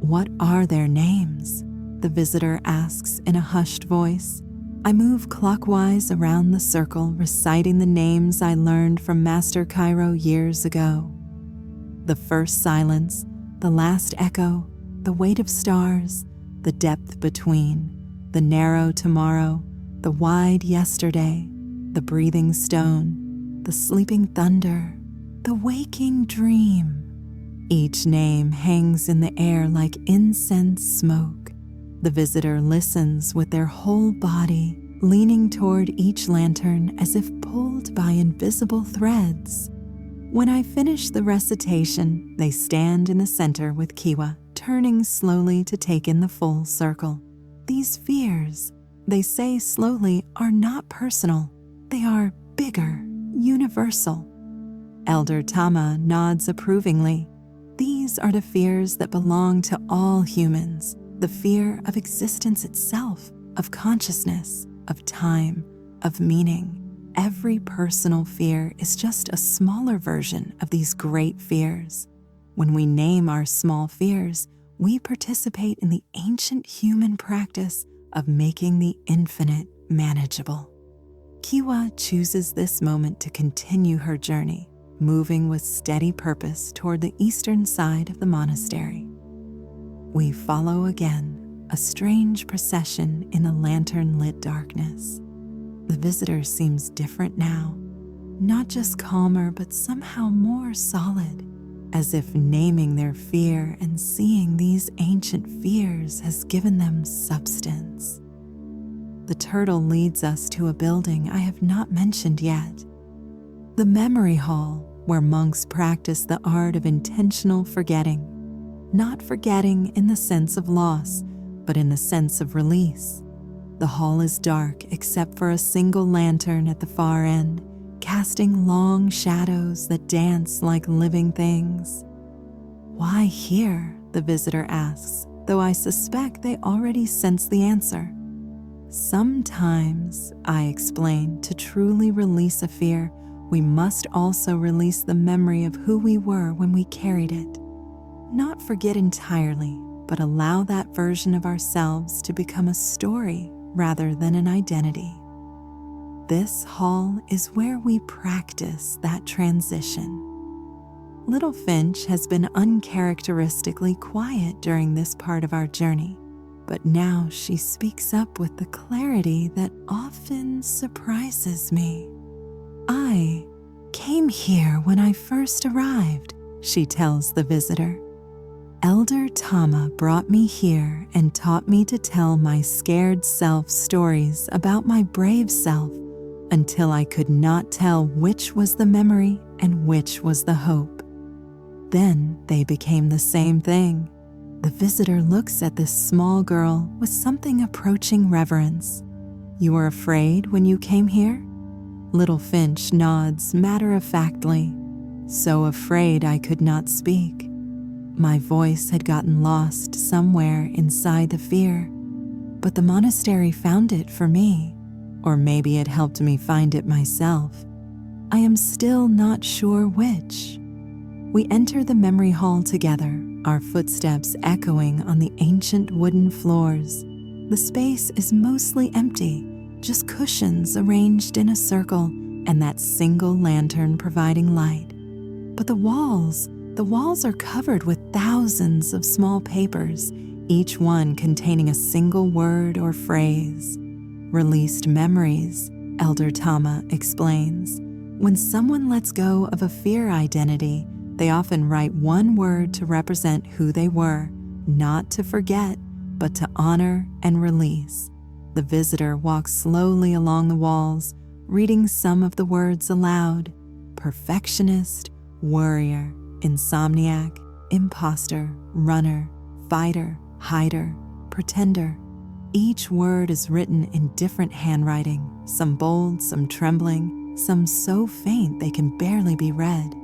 [SPEAKER 1] "What are their names?" the visitor asks in a hushed voice. I move clockwise around the circle, reciting the names I learned from Master Cairo years ago. The first silence, the last echo, the weight of stars, the depth between, the narrow tomorrow, the wide yesterday, the breathing stone, the sleeping thunder, the waking dream. Each name hangs in the air like incense smoke. The visitor listens with their whole body, leaning toward each lantern as if pulled by invisible threads. When I finish the recitation, they stand in the center with Kiwa, turning slowly to take in the full circle. These fears, they say slowly, are not personal. They are bigger, universal. Elder Tama nods approvingly. These are the fears that belong to all humans. The fear of existence itself, of consciousness, of time, of meaning. Every personal fear is just a smaller version of these great fears. When we name our small fears, we participate in the ancient human practice of making the infinite manageable. Kiwa chooses this moment to continue her journey, moving with steady purpose toward the eastern side of the monastery. We follow again, a strange procession in the lantern-lit darkness. The visitor seems different now, not just calmer, but somehow more solid, as if naming their fear and seeing these ancient fears has given them substance. The turtle leads us to a building I have not mentioned yet, the memory hall, where monks practice the art of intentional forgetting, not forgetting in the sense of loss, but in the sense of release. The hall is dark except for a single lantern at the far end, casting long shadows that dance like living things. "Why here?" the visitor asks, though I suspect they already sense the answer. "Sometimes," I explain, "to truly release a fear, we must also release the memory of who we were when we carried it. Not forget entirely, but allow that version of ourselves to become a story rather than an identity." This hall is where we practice that transition. Little Finch has been uncharacteristically quiet during this part of our journey, but now she speaks up with the clarity that often surprises me. "I came here when I first arrived," she tells the visitor. "Elder Tama brought me here and taught me to tell my scared self stories about my brave self until I could not tell which was the memory and which was the hope. Then they became the same thing." The visitor looks at this small girl with something approaching reverence. "You were afraid when you came here?" Little Finch nods matter-of-factly. "So afraid I could not speak. My voice had gotten lost somewhere inside the fear, but the monastery found it for me, or maybe it helped me find it myself. I am still not sure which." We enter the memory hall together, our footsteps echoing on the ancient wooden floors. The space is mostly empty, just cushions arranged in a circle and that single lantern providing light. But the walls are covered with thousands of small papers, each one containing a single word or phrase. "Released memories," Elder Tama explains. "When someone lets go of a fear identity, they often write one word to represent who they were, not to forget, but to honor and release." The visitor walks slowly along the walls, reading some of the words aloud. Perfectionist, worrier, insomniac, imposter, runner, fighter, hider, pretender. Each word is written in different handwriting, some bold, some trembling, some so faint they can barely be read.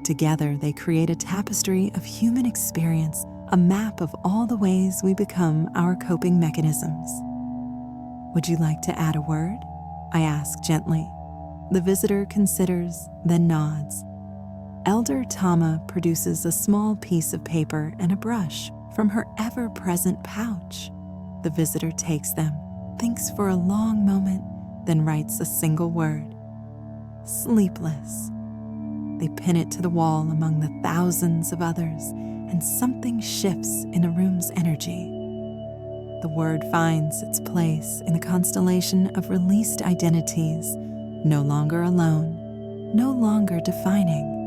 [SPEAKER 1] Together, they create a tapestry of human experience, a map of all the ways we become our coping mechanisms. "Would you like to add a word?" I ask gently. The visitor considers, then nods. Elder Tama produces a small piece of paper and a brush from her ever-present pouch. The visitor takes them, thinks for a long moment, then writes a single word: "Sleepless." They pin it to the wall among the thousands of others, and something shifts in the room's energy. The word finds its place in the constellation of released identities, no longer alone, no longer defining.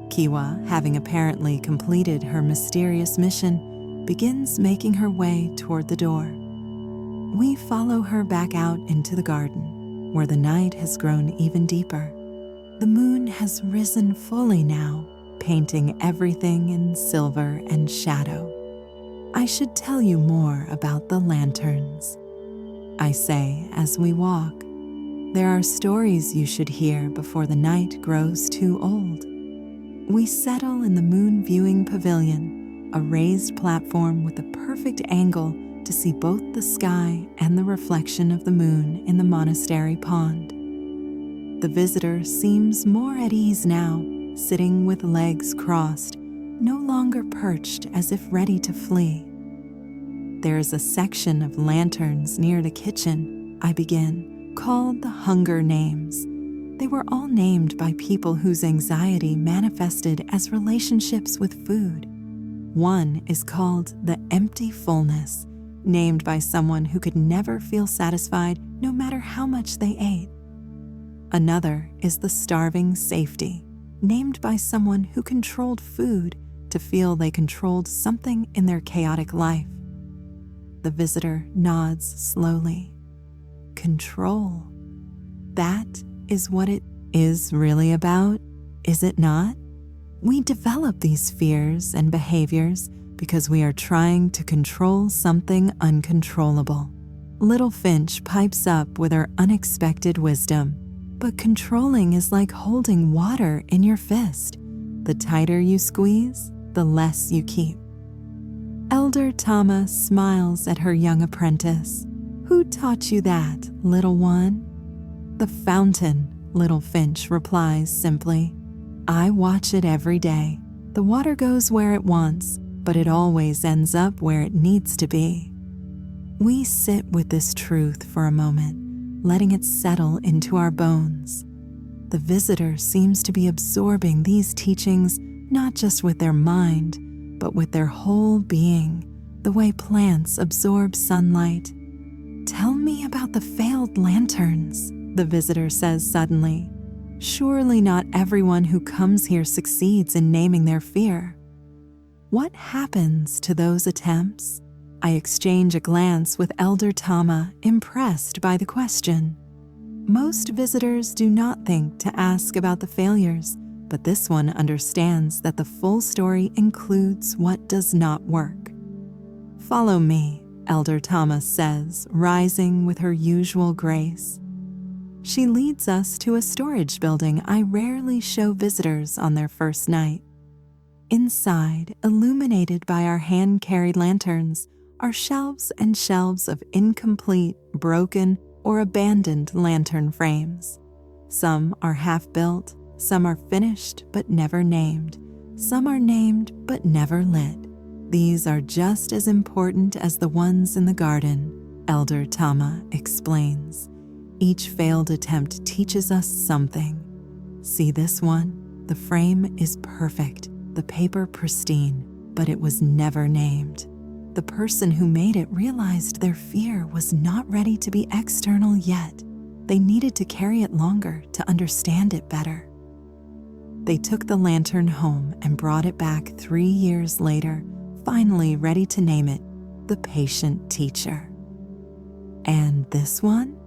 [SPEAKER 1] Kiwa, having apparently completed her mysterious mission, begins making her way toward the door. We follow her back out into the garden. where the night has grown even deeper. The moon has risen fully now, painting everything in silver and shadow. I should tell you more about the lanterns, I say as we walk. There are stories you should hear before the night grows too old. We settle in the moon viewing pavilion, a raised platform with a perfect angle to see both the sky and the reflection of the moon in the monastery pond. The visitor seems more at ease now, sitting with legs crossed, no longer perched as if ready to flee. There is a section of lanterns near the kitchen, I begin, called the hunger names. They were all named by people whose anxiety manifested as relationships with food. One is called the empty fullness, named by someone who could never feel satisfied no matter how much they ate. Another is the starving safety, named by someone who controlled food to feel they controlled something in their chaotic life. The visitor nods slowly. Control. That is what it is really about, is it not? We develop these fears and behaviors because we are trying to control something uncontrollable. Little Finch pipes up with her unexpected wisdom. But controlling is like holding water in your fist. The tighter you squeeze, the less you keep. Elder Tama smiles at her young apprentice. Who taught you that, little one? The fountain, Little Finch replies simply. I watch it every day. The water goes where it wants, but it always ends up where it needs to be. We sit with this truth for a moment, letting it settle into our bones. The visitor seems to be absorbing these teachings not just with their mind, but with their whole being, the way plants absorb sunlight. Tell me about the failed lanterns, the visitor says suddenly. Surely not everyone who comes here succeeds in naming their fear. What happens to those attempts? I exchange a glance with Elder Tama, impressed by the question. Most visitors do not think to ask about the failures, but this one understands that the full story includes what does not work. Follow me, Elder Tama says, rising with her usual grace. She leads us to a storage building I rarely show visitors on their first night. Inside, illuminated by our hand-carried lanterns, are shelves and shelves of incomplete, broken, or abandoned lantern frames. Some are half-built, some are finished but never named, some are named but never lit. These are just as important as the ones in the garden, Elder Tama explains. Each failed attempt teaches us something. See this one? The frame is perfect, the paper pristine, but it was never named. The person who made it realized their fear was not ready to be external yet. They needed to carry it longer to understand it better. They took the lantern home and brought it back 3 years later, finally ready to name it the patient teacher. And this one?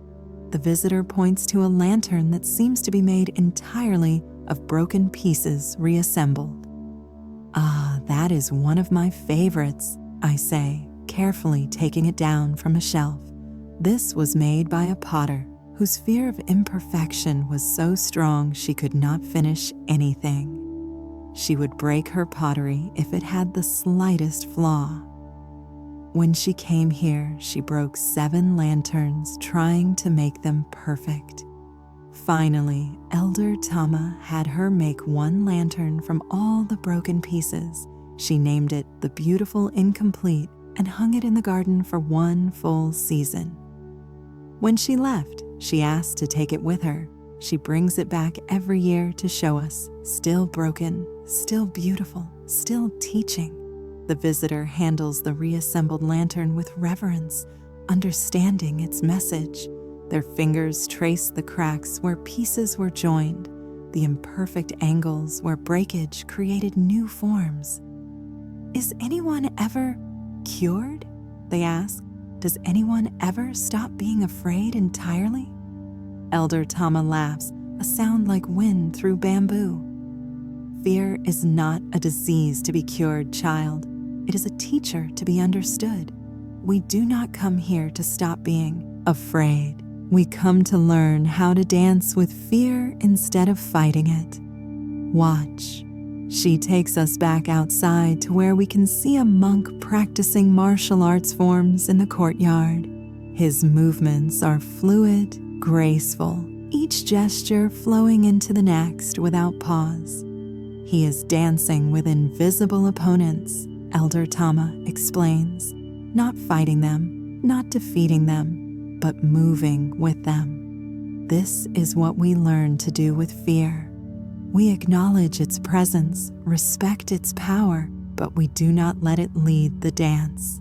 [SPEAKER 1] The visitor points to a lantern that seems to be made entirely of broken pieces reassembled. Ah, that is one of my favorites, I say, carefully taking it down from a shelf. This was made by a potter whose fear of imperfection was so strong she could not finish anything. She would break her pottery if it had the slightest flaw. When she came here, she broke 7 lanterns trying to make them perfect. Finally, Elder Tama had her make 1 lantern from all the broken pieces. She named it the Beautiful Incomplete and hung it in the garden for 1 full season. When she left, she asked to take it with her. She brings it back every year to show us, still broken, still beautiful, still teaching. The visitor handles the reassembled lantern with reverence, understanding its message. Their fingers trace the cracks where pieces were joined, the imperfect angles where breakage created new forms. Is anyone ever cured? They ask. Does anyone ever stop being afraid entirely? Elder Tama laughs, a sound like wind through bamboo. Fear is not a disease to be cured, child. It is a teacher to be understood. We do not come here to stop being afraid. We come to learn how to dance with fear instead of fighting it. Watch. She takes us back outside to where we can see a monk practicing martial arts forms in the courtyard. His movements are fluid, graceful, each gesture flowing into the next without pause. He is dancing with invisible opponents, Elder Tama explains, not fighting them, not defeating them, but moving with them. This is what we learn to do with fear. We acknowledge its presence, respect its power, but we do not let it lead the dance.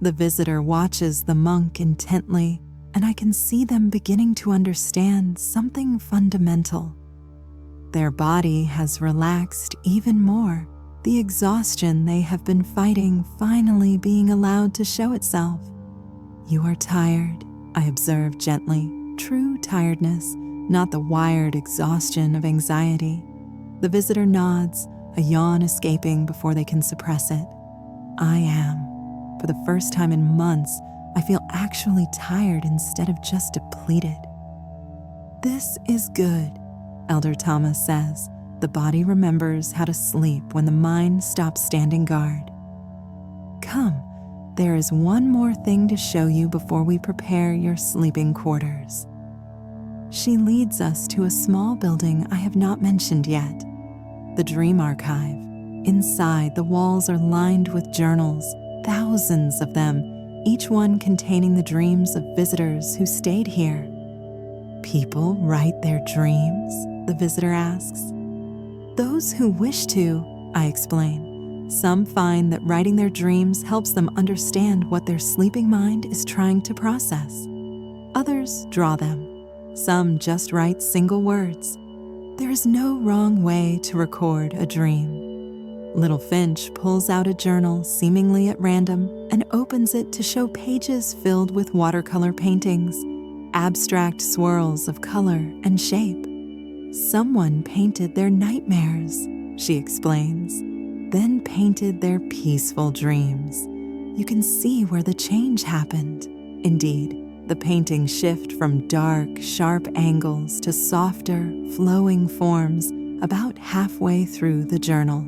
[SPEAKER 1] The visitor watches the monk intently, and I can see them beginning to understand something fundamental. Their body has relaxed even more, the exhaustion they have been fighting finally being allowed to show itself. You are tired, I observe gently, true tiredness, not the wired exhaustion of anxiety. The visitor nods, a yawn escaping before they can suppress it. I am. For the first time in months, I feel actually tired instead of just depleted. This is good, Elder Tama says. The body remembers how to sleep when the mind stops standing guard. Come, there is one more thing to show you before we prepare your sleeping quarters. She leads us to a small building I have not mentioned yet, the Dream Archive. Inside, the walls are lined with journals, thousands of them, each one containing the dreams of visitors who stayed here. People write their dreams? The visitor asks. Those who wish to, I explain. Some find that writing their dreams helps them understand what their sleeping mind is trying to process. Others draw them. Some just write single words. There is no wrong way to record a dream. Little Finch pulls out a journal seemingly at random and opens it to show pages filled with watercolor paintings, abstract swirls of color and shape. Someone painted their nightmares, she explains, then painted their peaceful dreams. You can see where the change happened. Indeed, the paintings shift from dark, sharp angles to softer, flowing forms about halfway through the journal.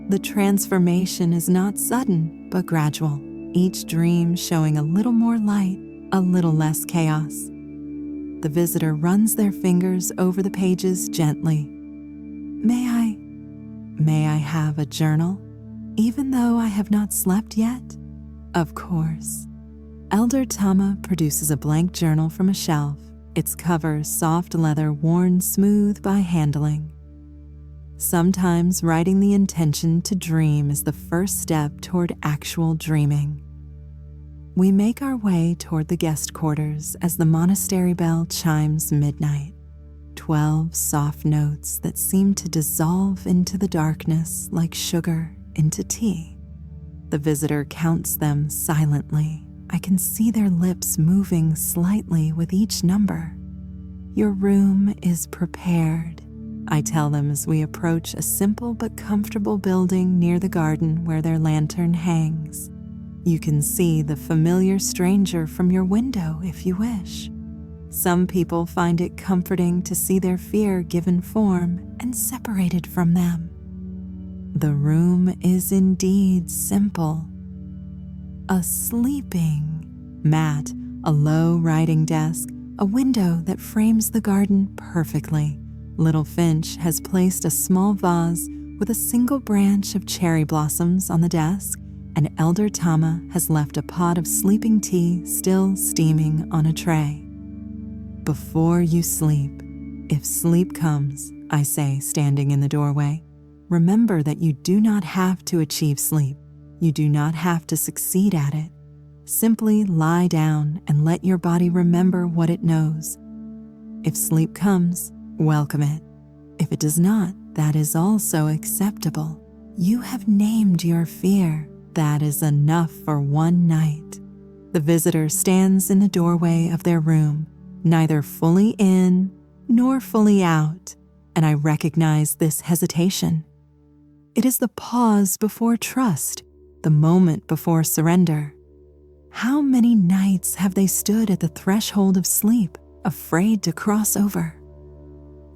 [SPEAKER 1] The transformation is not sudden, but gradual, each dream showing a little more light, a little less chaos. The visitor runs their fingers over the pages gently. May I have a journal, even though I have not slept yet? Of course. Elder Tama produces a blank journal from a shelf, its cover soft leather worn smooth by handling. Sometimes writing the intention to dream is the first step toward actual dreaming. We make our way toward the guest quarters as the monastery bell chimes midnight. 12 soft notes that seem to dissolve into the darkness like sugar into tea. The visitor counts them silently. I can see their lips moving slightly with each number. Your room is prepared, I tell them as we approach a simple but comfortable building near the garden where their lantern hangs. You can see the familiar stranger from your window if you wish. Some people find it comforting to see their fear given form and separated from them. The room is indeed simple. A sleeping mat, a low writing desk, a window that frames the garden perfectly. Little Finch has placed a small vase with a single branch of cherry blossoms on the desk, and Elder Tama has left a pot of sleeping tea still steaming on a tray. Before you sleep, if sleep comes, I say, standing in the doorway, remember that you do not have to achieve sleep. You do not have to succeed at it. Simply lie down and let your body remember what it knows. If sleep comes, welcome it. If it does not, that is also acceptable. You have named your fear. That is enough for one night. The visitor stands in the doorway of their room, neither fully in nor fully out, and I recognize this hesitation. It is the pause before trust, the moment before surrender. How many nights have they stood at the threshold of sleep, afraid to cross over?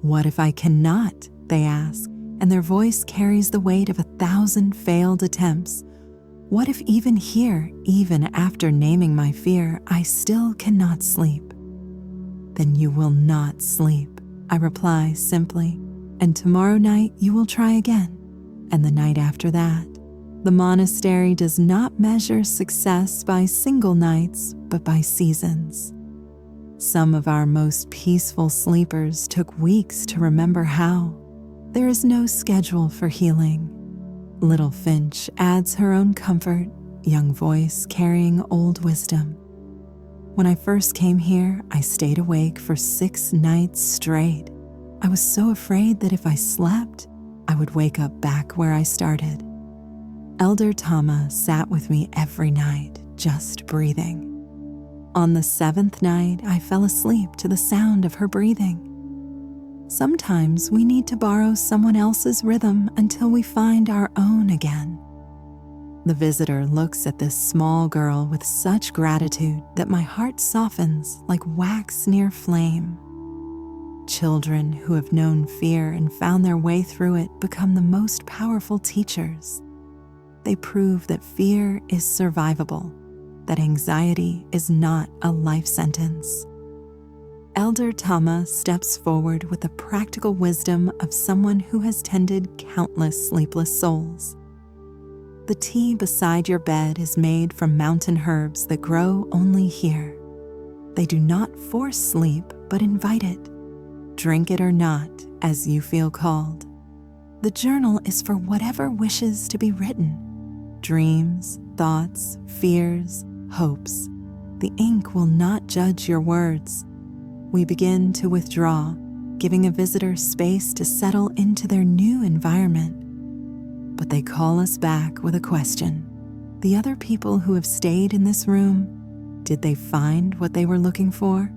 [SPEAKER 1] What if I cannot, they ask, and their voice carries the weight of 1,000 failed attempts. What if even here, even after naming my fear, I still cannot sleep? Then you will not sleep, I reply simply, and tomorrow night you will try again, and the night after that. The monastery does not measure success by single nights, but by seasons. Some of our most peaceful sleepers took weeks to remember how. There is no schedule for healing. Little Finch adds her own comfort, young voice carrying old wisdom. When I first came here, I stayed awake for 6 nights straight. I was so afraid that if I slept, I would wake up back where I started. Elder Tama sat with me every night, just breathing. On the 7th night, I fell asleep to the sound of her breathing. Sometimes we need to borrow someone else's rhythm until we find our own again. The visitor looks at this small girl with such gratitude that my heart softens like wax near flame. Children who have known fear and found their way through it become the most powerful teachers. They prove that fear is survivable, that anxiety is not a life sentence. Elder Tama steps forward with the practical wisdom of someone who has tended countless sleepless souls. The tea beside your bed is made from mountain herbs that grow only here. They do not force sleep, but invite it. Drink it or not, as you feel called. The journal is for whatever wishes to be written. Dreams, thoughts, fears, hopes. The ink will not judge your words. We begin to withdraw, giving a visitor space to settle into their new environment. But they call us back with a question. The other people who have stayed in this room, did they find what they were looking for?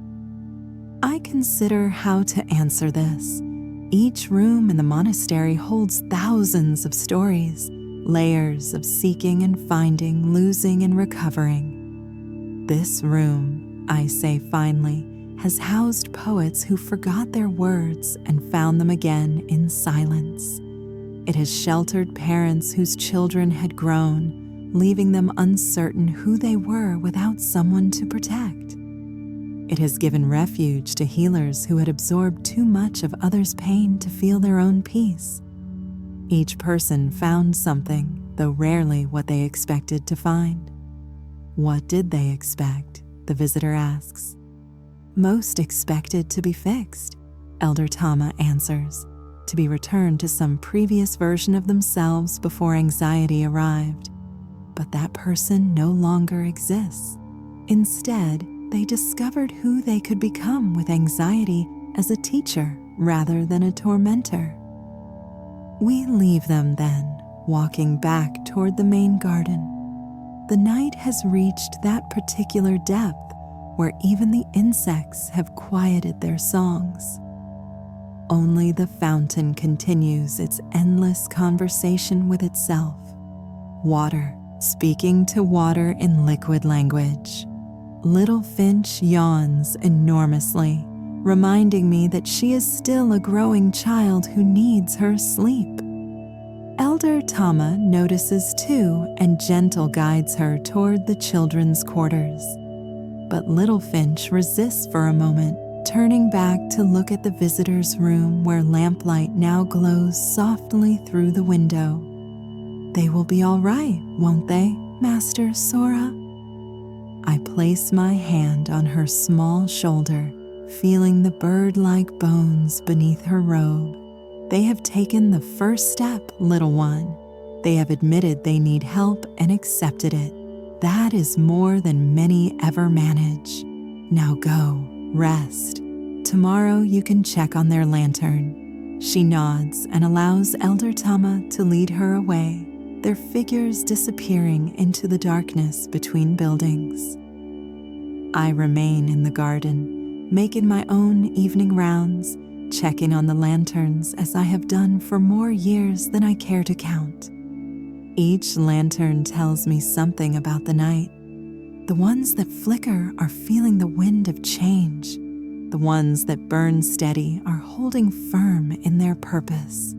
[SPEAKER 1] I consider how to answer this. Each room in the monastery holds thousands of stories, layers of seeking and finding, losing and recovering. This room, I say finally, has housed poets who forgot their words and found them again in silence. It has sheltered parents whose children had grown, leaving them uncertain who they were without someone to protect. It has given refuge to healers who had absorbed too much of others' pain to feel their own peace. Each person found something, though rarely what they expected to find. What did they expect? The visitor asks. Most expected to be fixed, Elder Tama answers, to be returned to some previous version of themselves before anxiety arrived. But that person no longer exists. Instead, they discovered who they could become with anxiety as a teacher rather than a tormentor. We leave them then, walking back toward the main garden. The night has reached that particular depth where even the insects have quieted their songs. Only the fountain continues its endless conversation with itself. Water, speaking to water in liquid language. Little Finch yawns enormously, reminding me that she is still a growing child who needs her sleep. Elder Tama notices too and gentle guides her toward the children's quarters. But Little Finch resists for a moment, turning back to look at the visitor's room where lamplight now glows softly through the window. They will be all right, won't they, Master Sora? I place my hand on her small shoulder, feeling the bird-like bones beneath her robe. They have taken the first step, little one. They have admitted they need help and accepted it. That is more than many ever manage. Now go, rest. Tomorrow you can check on their lantern. She nods and allows Elder Tama to lead her away, their figures disappearing into the darkness between buildings. I remain in the garden, making my own evening rounds, checking on the lanterns as I have done for more years than I care to count. Each lantern tells me something about the night. The ones that flicker are feeling the wind of change. The ones that burn steady are holding firm in their purpose.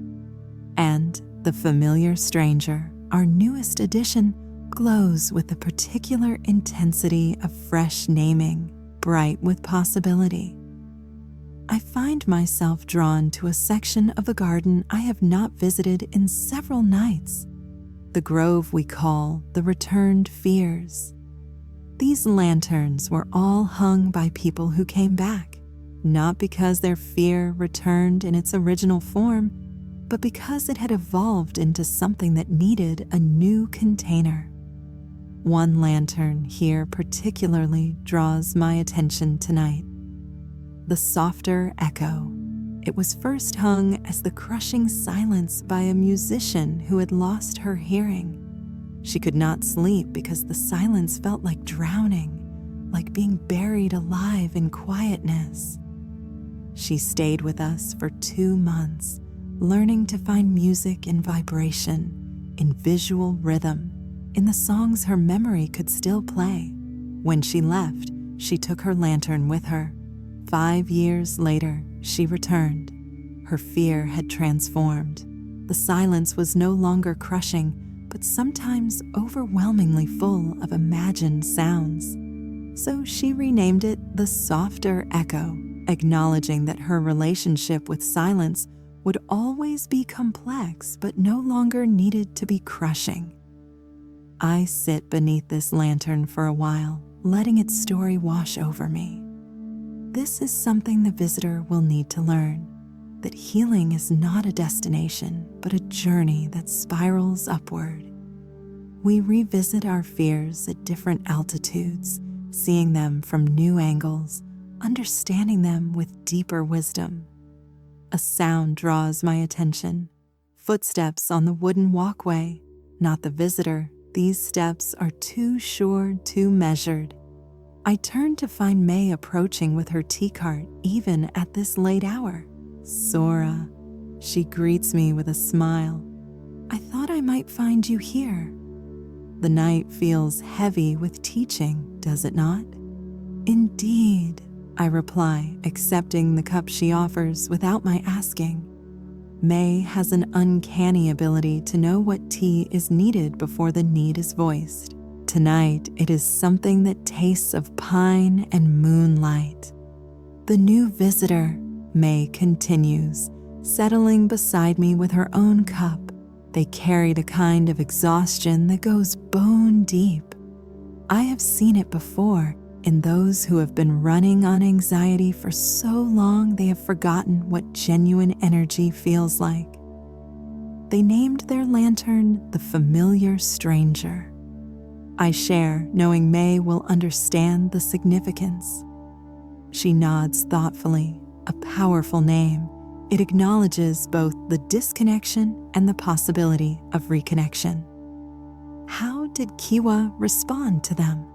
[SPEAKER 1] And the familiar stranger, our newest addition, glows with a particular intensity of fresh naming, bright with possibility. I find myself drawn to a section of the garden I have not visited in several nights, the grove we call the Returned Fears. These lanterns were all hung by people who came back, not because their fear returned in its original form, but because it had evolved into something that needed a new container. One lantern here particularly draws my attention tonight. The softer echo. It was first hung as the crushing silence by a musician who had lost her hearing. She could not sleep because the silence felt like drowning, like being buried alive in quietness. She stayed with us for 2 months, learning to find music in vibration, in visual rhythm, in the songs her memory could still play. When she left, she took her lantern with her. 5 years later, she returned. Her fear had transformed. The silence was no longer crushing, but sometimes overwhelmingly full of imagined sounds. So she renamed it the softer echo, acknowledging that her relationship with silence would always be complex but no longer needed to be crushing. I sit beneath this lantern for a while, letting its story wash over me. This is something the visitor will need to learn, that healing is not a destination, but a journey that spirals upward. We revisit our fears at different altitudes, seeing them from new angles, understanding them with deeper wisdom. A sound draws my attention. Footsteps on the wooden walkway. Not the visitor. These steps are too sure, too measured. I turn to find May approaching with her tea cart, even at this late hour. Sora, she greets me with a smile. I thought I might find you here. The night feels heavy with teaching, does it not? Indeed, I reply, accepting the cup she offers without my asking. May has an uncanny ability to know what tea is needed before the need is voiced. Tonight, it is something that tastes of pine and moonlight. The new visitor, May continues, settling beside me with her own cup. They carried a kind of exhaustion that goes bone deep. I have seen it before in those who have been running on anxiety for so long they have forgotten what genuine energy feels like. They named their lantern the Familiar Stranger. I share, knowing May will understand the significance. She nods thoughtfully, a powerful name. It acknowledges both the disconnection and the possibility of reconnection. How did Kiwa respond to them?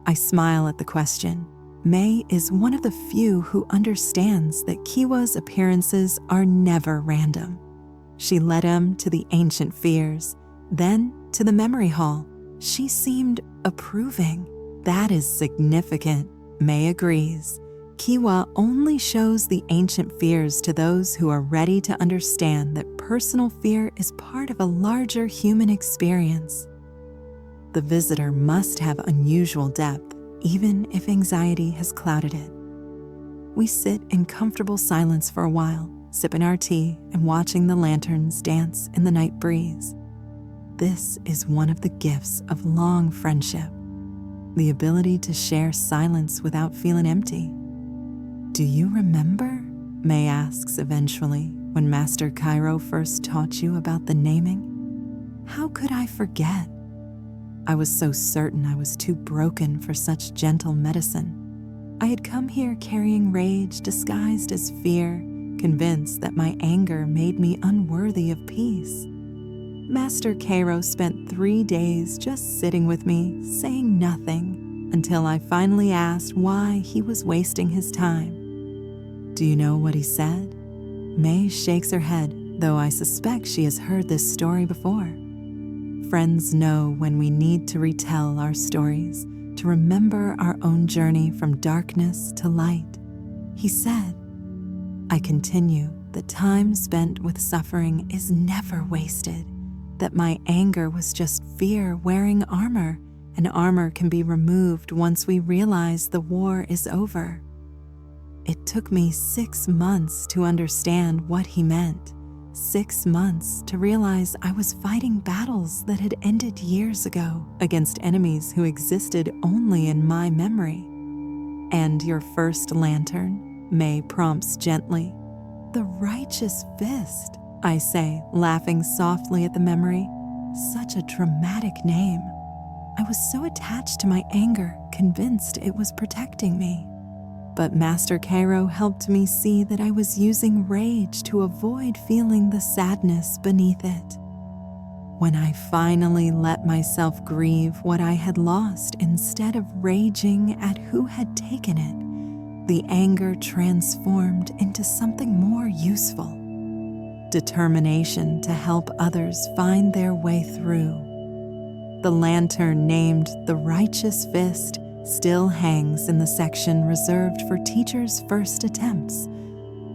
[SPEAKER 1] I smile at the question. May is one of the few who understands that Kiwa's appearances are never random. She led him to the ancient fears, then to the memory hall. She seemed approving. That is significant, May agrees. Kiwa only shows the ancient fears to those who are ready to understand that personal fear is part of a larger human experience. The visitor must have unusual depth, even if anxiety has clouded it. We sit in comfortable silence for a while, sipping our tea and watching the lanterns dance in the night breeze. This is one of the gifts of long friendship, the ability to share silence without feeling empty. Do you remember? May asks eventually, when Master Cairo first taught you about the naming? How could I forget? I was so certain I was too broken for such gentle medicine. I had come here carrying rage disguised as fear, convinced that my anger made me unworthy of peace. Master Cairo spent 3 days just sitting with me, saying nothing, until I finally asked why he was wasting his time. Do you know what he said? May shakes her head, though I suspect she has heard this story before. Friends know when we need to retell our stories, to remember our own journey from darkness to light. He said, I continue that time spent with suffering is never wasted, that my anger was just fear wearing armor, and armor can be removed once we realize the war is over. It took me 6 months to understand what he meant, 6 months to realize I was fighting battles that had ended years ago against enemies who existed only in my memory. And your first lantern, May prompts gently. The righteous fist, I say, laughing softly at the memory. Such a dramatic name. I was so attached to my anger, convinced it was protecting me. But Master Cairo helped me see that I was using rage to avoid feeling the sadness beneath it. When I finally let myself grieve what I had lost instead of raging at who had taken it, the anger transformed into something more useful. Determination to help others find their way through. The lantern named the Righteous Fist still hangs in the section reserved for teachers' first attempts.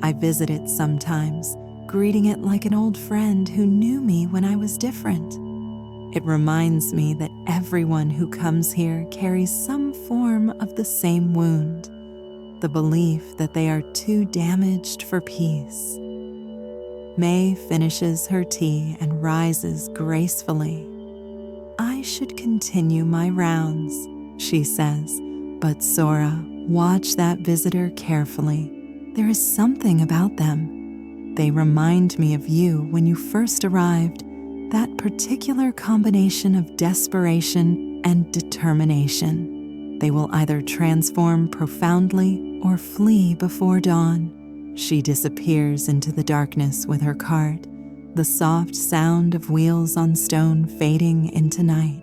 [SPEAKER 1] I visit it sometimes, greeting it like an old friend who knew me when I was different. It reminds me that everyone who comes here carries some form of the same wound, the belief that they are too damaged for peace. May finishes her tea and rises gracefully. I should continue my rounds, she says, but Sora, watch that visitor carefully. There is something about them. They remind me of you when you first arrived, that particular combination of desperation and determination. They will either transform profoundly or flee before dawn. She disappears into the darkness with her cart, the soft sound of wheels on stone fading into night.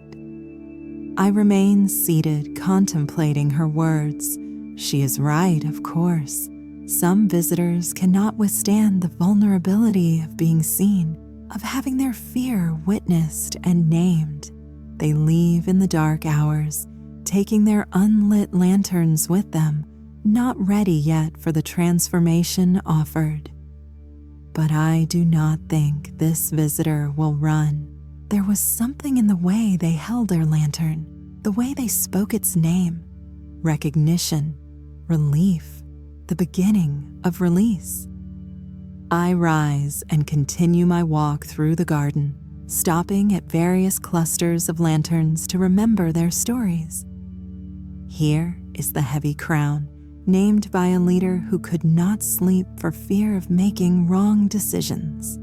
[SPEAKER 1] I remain seated, contemplating her words. She is right, of course. Some visitors cannot withstand the vulnerability of being seen, of having their fear witnessed and named. They leave in the dark hours, taking their unlit lanterns with them, not ready yet for the transformation offered. But I do not think this visitor will run. There was something in the way they held their lantern, the way they spoke its name. Recognition, relief, the beginning of release. I rise and continue my walk through the garden, stopping at various clusters of lanterns to remember their stories. Here is the heavy crown, named by a leader who could not sleep for fear of making wrong decisions.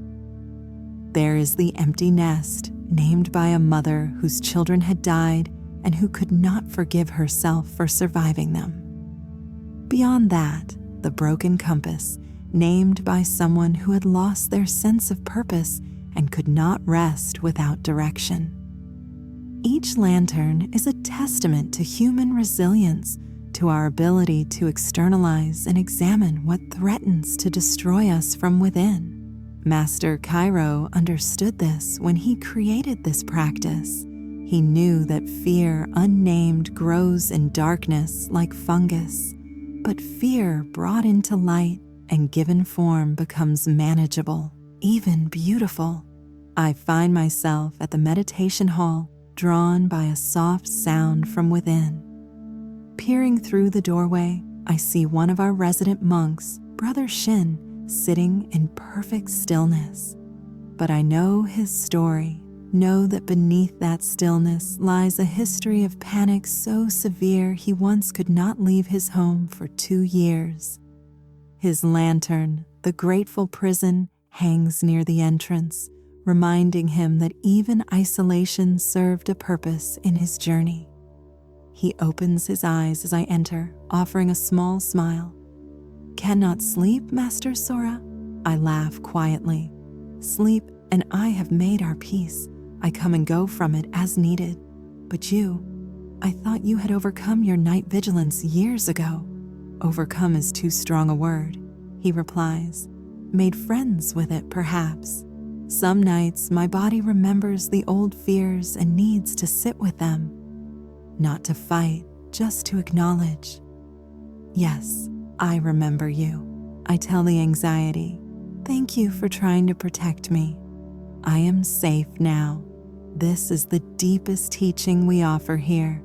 [SPEAKER 1] There is the empty nest, named by a mother whose children had died and who could not forgive herself for surviving them. Beyond that, the broken compass, named by someone who had lost their sense of purpose and could not rest without direction. Each lantern is a testament to human resilience, to our ability to externalize and examine what threatens to destroy us from within. Master Cairo understood this when he created this practice. He knew that fear unnamed grows in darkness like fungus, but fear brought into light and given form becomes manageable, even beautiful. I find myself at the meditation hall, drawn by a soft sound from within. Peering through the doorway, I see one of our resident monks, Brother Shin, sitting in perfect stillness. But I know his story, know that beneath that stillness lies a history of panic so severe he once could not leave his home for 2 years. His lantern, the grateful prison, hangs near the entrance, reminding him that even isolation served a purpose in his journey. He opens his eyes as I enter, offering a small smile. Cannot sleep, Master Sora? I laugh quietly. Sleep and I have made our peace. I come and go from it as needed. But you, I thought you had overcome your night vigilance years ago." "Overcome is too strong a word," he replies. "Made friends with it, perhaps. Some nights my body remembers the old fears and needs to sit with them. Not to fight, just to acknowledge." "Yes, I remember you." I tell the anxiety, "Thank you for trying to protect me. I am safe now." This is the deepest teaching we offer here.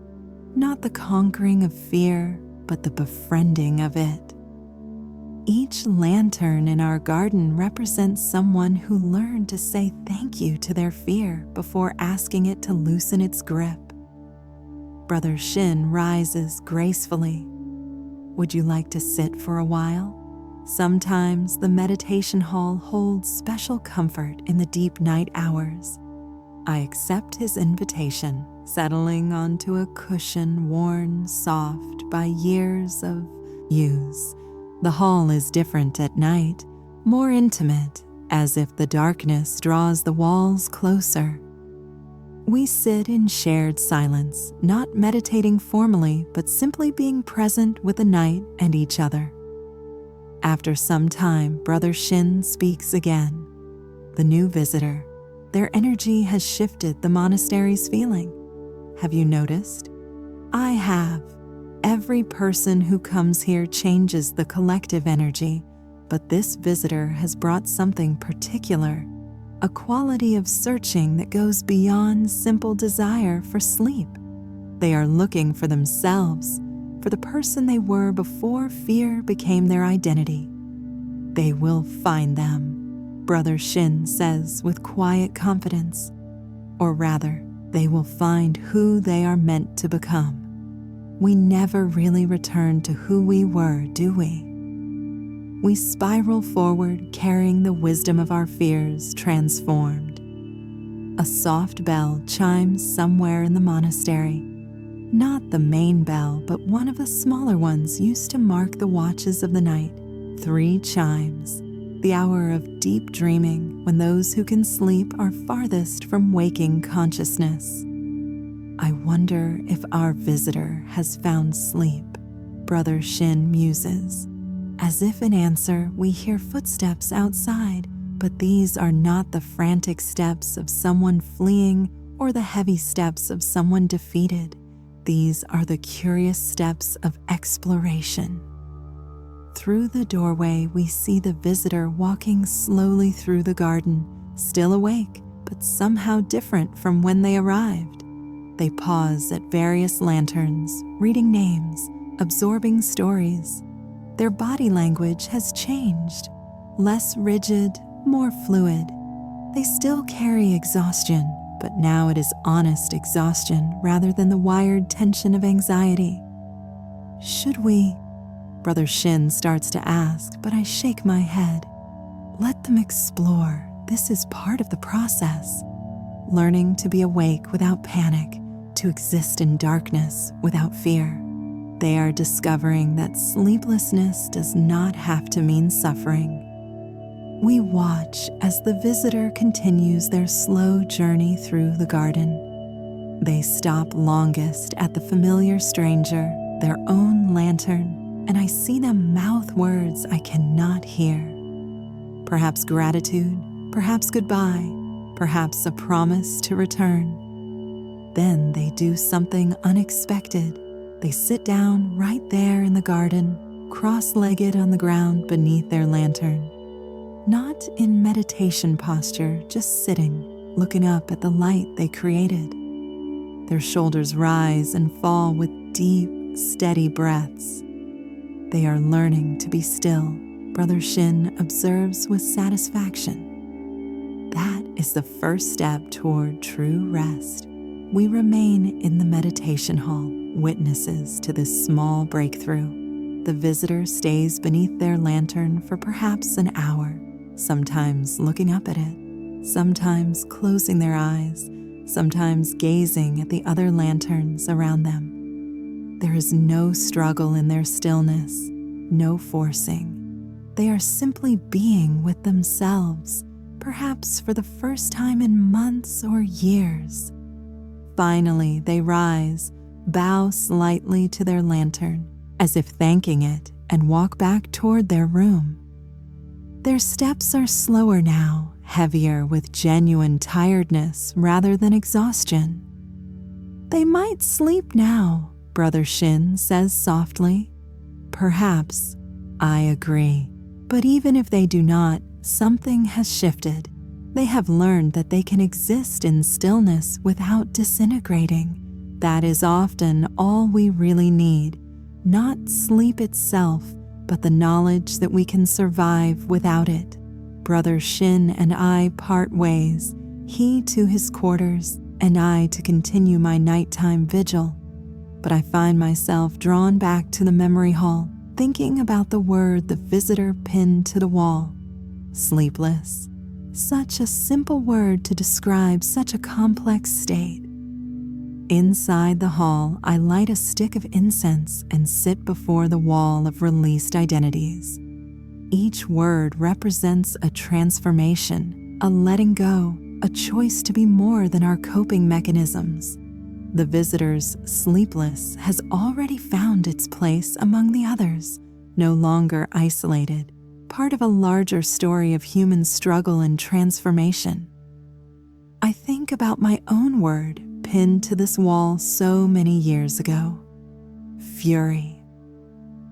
[SPEAKER 1] Not the conquering of fear, but the befriending of it. Each lantern in our garden represents someone who learned to say thank you to their fear before asking it to loosen its grip. Brother Shin rises gracefully. "Would you like to sit for a while?" Sometimes the meditation hall holds special comfort in the deep night hours. I accept his invitation, settling onto a cushion worn soft by years of use. The hall is different at night, more intimate, as if the darkness draws the walls closer. We sit in shared silence, not meditating formally, but simply being present with the night and each other. After some time, Brother Shin speaks again. The new visitor. Their energy has shifted the monastery's feeling. Have you noticed? I have. Every person who comes here changes the collective energy, but this visitor has brought something particular, a quality of searching that goes beyond simple desire for sleep. They are looking for themselves, for the person they were before fear became their identity. They will find them, Brother Shin says with quiet confidence. Or rather, they will find who they are meant to become. We never really return to who we were, do we? We spiral forward, carrying the wisdom of our fears transformed. A soft bell chimes somewhere in the monastery. Not the main bell, but one of the smaller ones used to mark the watches of the night. 3 chimes, the hour of deep dreaming when those who can sleep are farthest from waking consciousness. I wonder if our visitor has found sleep, Brother Shin muses. As if in answer, we hear footsteps outside, but these are not the frantic steps of someone fleeing or the heavy steps of someone defeated. These are the curious steps of exploration. Through the doorway, we see the visitor walking slowly through the garden, still awake, but somehow different from when they arrived. They pause at various lanterns, reading names, absorbing stories. Their body language has changed, less rigid, more fluid. They still carry exhaustion, but now it is honest exhaustion rather than the wired tension of anxiety. Should we? Brother Shin starts to ask, but I shake my head. Let them explore. This is part of the process. Learning to be awake without panic, to exist in darkness without fear. They are discovering that sleeplessness does not have to mean suffering. We watch as the visitor continues their slow journey through the garden. They stop longest at the familiar stranger, their own lantern, and I see them mouth words I cannot hear. Perhaps gratitude, perhaps goodbye, perhaps a promise to return. Then they do something unexpected. They sit down right there in the garden, cross-legged on the ground beneath their lantern. Not in meditation posture, just sitting, looking up at the light they created. Their shoulders rise and fall with deep, steady breaths. They are learning to be still, Brother Shin observes with satisfaction. That is the first step toward true rest. We remain in the meditation hall, witnesses to this small breakthrough. The visitor stays beneath their lantern for perhaps an hour, sometimes looking up at it, sometimes closing their eyes, sometimes gazing at the other lanterns around them. There is no struggle in their stillness, no forcing. They are simply being with themselves, perhaps for the first time in months or years. Finally, they rise, bow slightly to their lantern, as if thanking it, and walk back toward their room. Their steps are slower now, heavier with genuine tiredness rather than exhaustion. "They might sleep now," Brother Shin says softly. "Perhaps," I agree. But even if they do not, something has shifted. They have learned that they can exist in stillness without disintegrating. That is often all we really need, not sleep itself, but the knowledge that we can survive without it. Brother Shin and I part ways, he to his quarters, and I to continue my nighttime vigil. But I find myself drawn back to the memory hall, thinking about the word the visitor pinned to the wall. Sleepless. Such a simple word to describe such a complex state. Inside the hall, I light a stick of incense and sit before the wall of released identities. Each word represents a transformation, a letting go, a choice to be more than our coping mechanisms. The visitor's sleepless has already found its place among the others, no longer isolated, part of a larger story of human struggle and transformation. I think about my own word pinned to this wall so many years ago. Fury.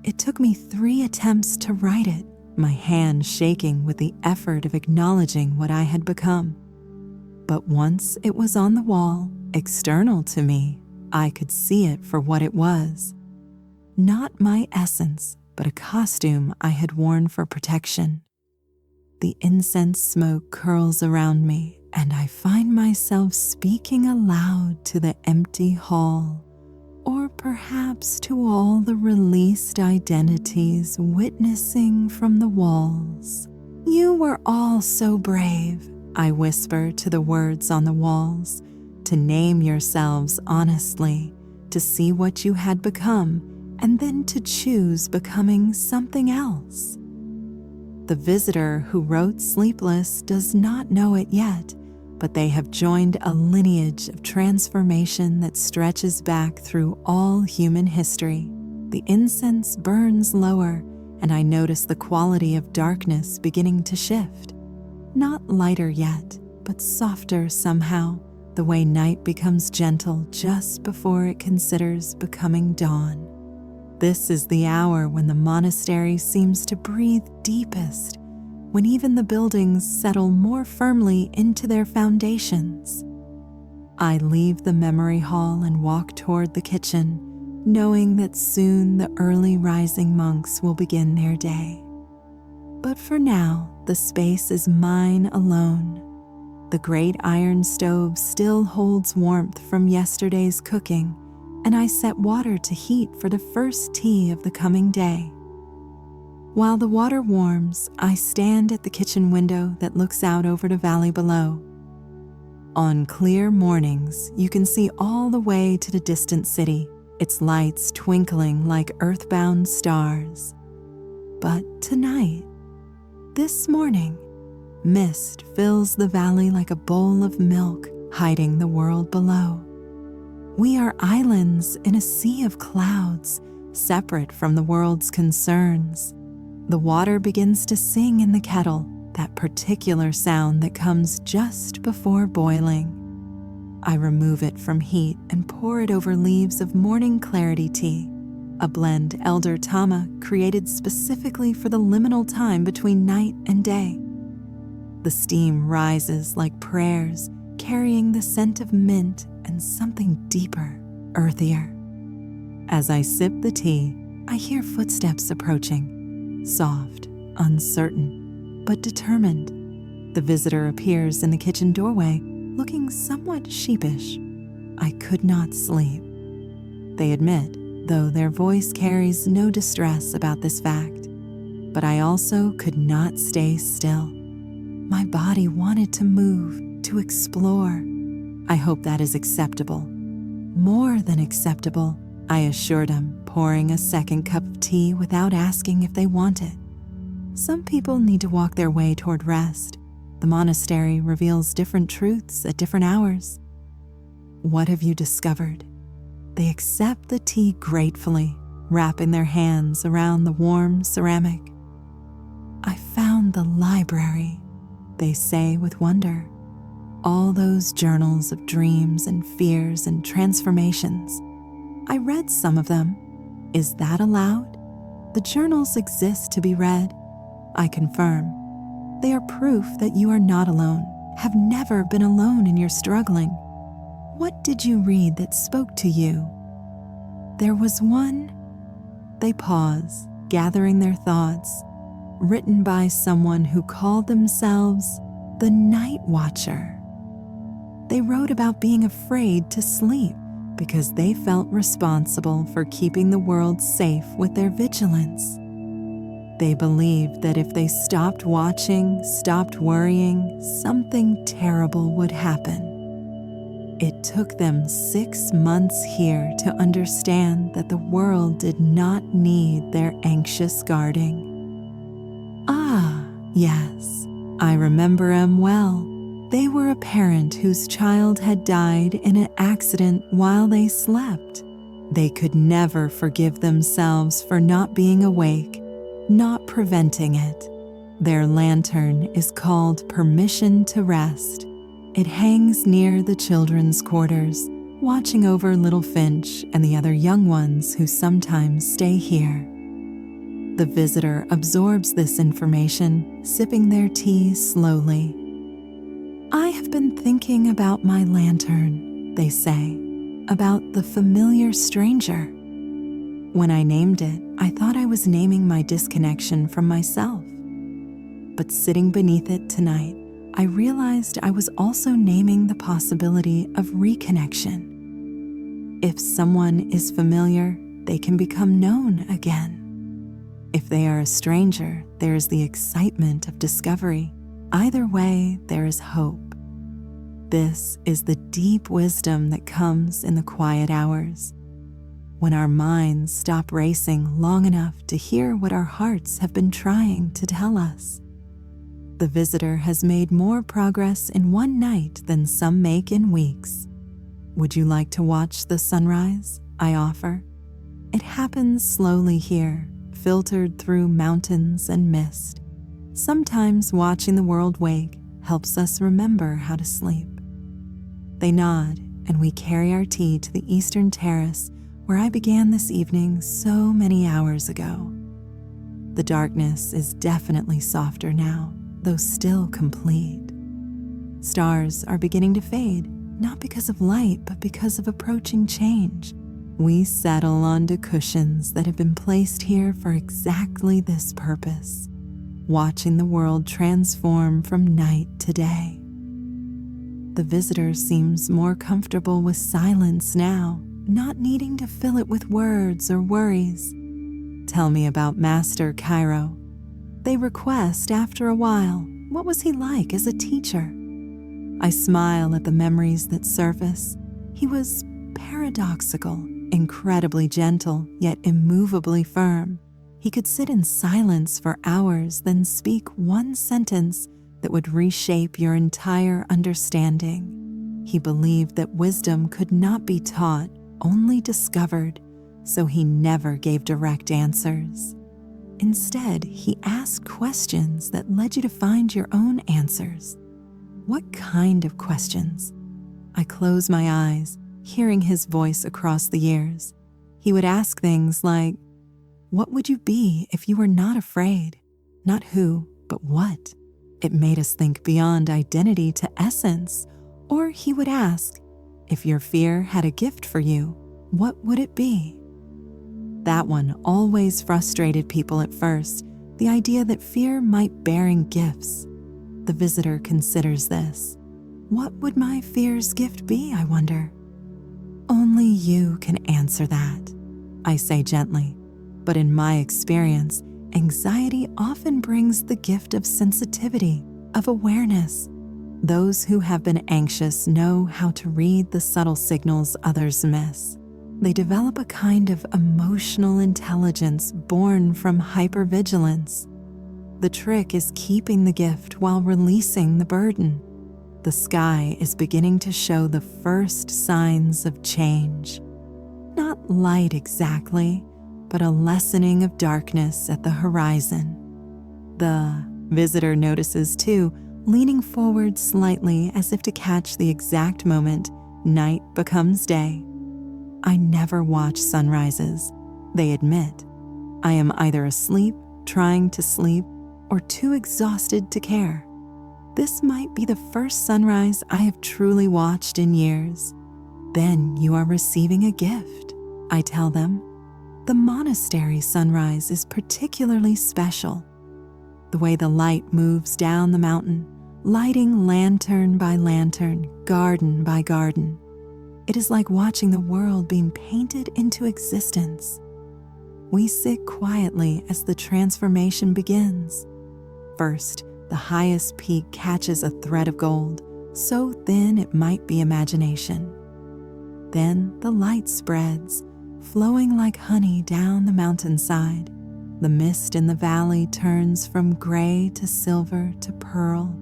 [SPEAKER 1] It took me 3 attempts to write it, my hand shaking with the effort of acknowledging what I had become. But once it was on the wall, external to me, I could see it for what it was. Not my essence, but a costume I had worn for protection. The incense smoke curls around me, and I find myself speaking aloud to the empty hall, or perhaps to all the released identities witnessing from the walls. "You were all so brave," I whisper to the words on the walls, "to name yourselves honestly, to see what you had become, and then to choose becoming something else." The visitor who wrote Sleepless does not know it yet, but they have joined a lineage of transformation that stretches back through all human history. The incense burns lower, and I notice the quality of darkness beginning to shift. Not lighter yet, but softer somehow, the way night becomes gentle just before it considers becoming dawn. This is the hour when the monastery seems to breathe deepest, when even the buildings settle more firmly into their foundations. I leave the memory hall and walk toward the kitchen, knowing that soon the early rising monks will begin their day. But for now, the space is mine alone. The great iron stove still holds warmth from yesterday's cooking, and I set water to heat for the first tea of the coming day. While the water warms, I stand at the kitchen window that looks out over the valley below. On clear mornings, you can see all the way to the distant city, its lights twinkling like earthbound stars. But tonight, this morning, mist fills the valley like a bowl of milk, hiding the world below. We are islands in a sea of clouds, separate from the world's concerns. The water begins to sing in the kettle, that particular sound that comes just before boiling. I remove it from heat and pour it over leaves of morning clarity tea, a blend Elder Tama created specifically for the liminal time between night and day. The steam rises like prayers, carrying the scent of mint and something deeper, earthier. As I sip the tea, I hear footsteps approaching, soft, uncertain, but determined. The visitor appears in the kitchen doorway, looking somewhat sheepish. I could not sleep. They admit, though their voice carries no distress about this fact. But I also could not stay still. My body wanted to move, to explore. I hope that is acceptable. More than acceptable, I assured them, pouring a second cup of tea without asking if they want it. Some people need to walk their way toward rest. The monastery reveals different truths at different hours. What have you discovered? They accept the tea gratefully, wrapping their hands around the warm ceramic. "I found the library," they say with wonder. "All those journals of dreams and fears and transformations. I read some of them. Is that allowed? The journals exist to be read. I confirm. They are proof that you are not alone, have never been alone in your struggling. What did you read that spoke to you?" There was one. They pause, gathering their thoughts, written by someone who called themselves the Night Watcher. They wrote about being afraid to sleep because they felt responsible for keeping the world safe with their vigilance. They believed that if they stopped watching, stopped worrying, something terrible would happen. It took them 6 months here to understand that the world did not need their anxious guarding. Ah, yes, I remember them well. They were a parent whose child had died in an accident while they slept. They could never forgive themselves for not being awake, not preventing it. Their lantern is called Permission to Rest. It hangs near the children's quarters, watching over Little Finch and the other young ones who sometimes stay here. The visitor absorbs this information, sipping their tea slowly. "I have been thinking about my lantern," they say, "about the familiar stranger. When I named it, I thought I was naming my disconnection from myself. But sitting beneath it tonight, I realized I was also naming the possibility of reconnection. If someone is familiar, they can become known again. If they are a stranger, there is the excitement of discovery. Either way, there is hope. This is the deep wisdom that comes in the quiet hours, when our minds stop racing long enough to hear what our hearts have been trying to tell us. The visitor has made more progress in one night than some make in weeks. Would you like to watch the sunrise? I offer. It happens slowly here, filtered through mountains and mist. Sometimes watching the world wake helps us remember how to sleep. They nod, and we carry our tea to the eastern terrace where I began this evening so many hours ago. The darkness is definitely softer now, though still complete. Stars are beginning to fade, not because of light, but because of approaching change. We settle onto cushions that have been placed here for exactly this purpose, watching the world transform from night to day. The visitor seems more comfortable with silence now, not needing to fill it with words or worries. Tell me about Master Cairo. They request after a while, what was he like as a teacher? I smile at the memories that surface. He was paradoxical, incredibly gentle, yet immovably firm. He could sit in silence for hours, then speak one sentence that would reshape your entire understanding. He believed that wisdom could not be taught, only discovered, so he never gave direct answers. Instead, he asked questions that led you to find your own answers. What kind of questions? I close my eyes, hearing his voice across the years. He would ask things like, what would you be if you were not afraid? Not who, but what. It made us think beyond identity to essence. Or he would ask, if your fear had a gift for you, what would it be? That one always frustrated people at first, the idea that fear might bearing gifts. The visitor considers this. What would my fear's gift be, I wonder? Only you can answer that, I say gently. But in my experience, anxiety often brings the gift of sensitivity, of awareness. Those who have been anxious know how to read the subtle signals others miss. They develop a kind of emotional intelligence born from hypervigilance. The trick is keeping the gift while releasing the burden. The sky is beginning to show the first signs of change. not light exactly, but a lessening of darkness at the horizon. The visitor notices too, leaning forward slightly as if to catch the exact moment night becomes day. I never watch sunrises, they admit. I am either asleep, trying to sleep, or too exhausted to care. This might be the first sunrise I have truly watched in years. Then you are receiving a gift, I tell them. The monastery sunrise is particularly special. The way the light moves down the mountain, lighting lantern by lantern, garden by garden. It is like watching the world being painted into existence. We sit quietly as the transformation begins. First, the highest peak catches a thread of gold, so thin it might be imagination. Then the light spreads, flowing like honey down the mountainside. The mist in the valley turns from gray to silver to pearl,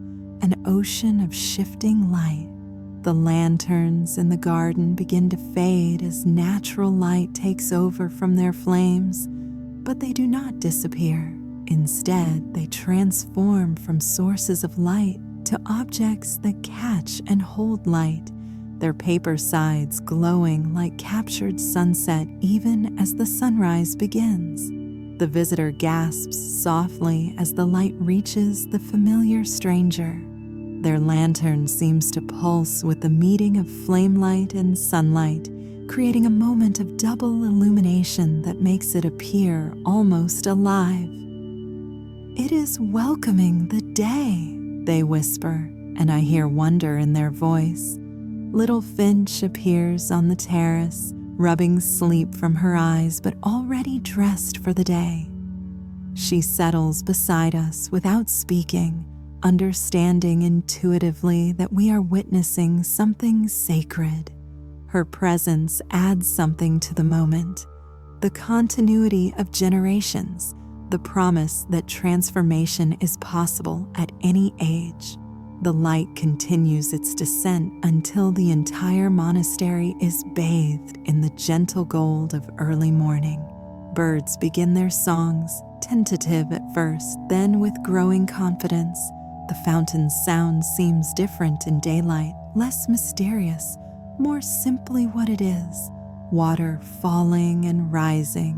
[SPEAKER 1] an ocean of shifting light. The lanterns in the garden begin to fade as natural light takes over from their flames, but they do not disappear. Instead, they transform from sources of light to objects that catch and hold light, their paper sides glowing like captured sunset even as the sunrise begins. The visitor gasps softly as the light reaches the familiar stranger. Their lantern seems to pulse with the meeting of flame light and sunlight, creating a moment of double illumination that makes it appear almost alive. "It is welcoming the day," they whisper, and I hear wonder in their voice. Little Finch appears on the terrace, rubbing sleep from her eyes but already dressed for the day. She settles beside us without speaking, understanding intuitively that we are witnessing something sacred. Her presence adds something to the moment, the continuity of generations, the promise that transformation is possible at any age. The light continues its descent until the entire monastery is bathed in the gentle gold of early morning. Birds begin their songs, tentative at first, then with growing confidence. The fountain's sound seems different in daylight, less mysterious, more simply what it is: water falling and rising,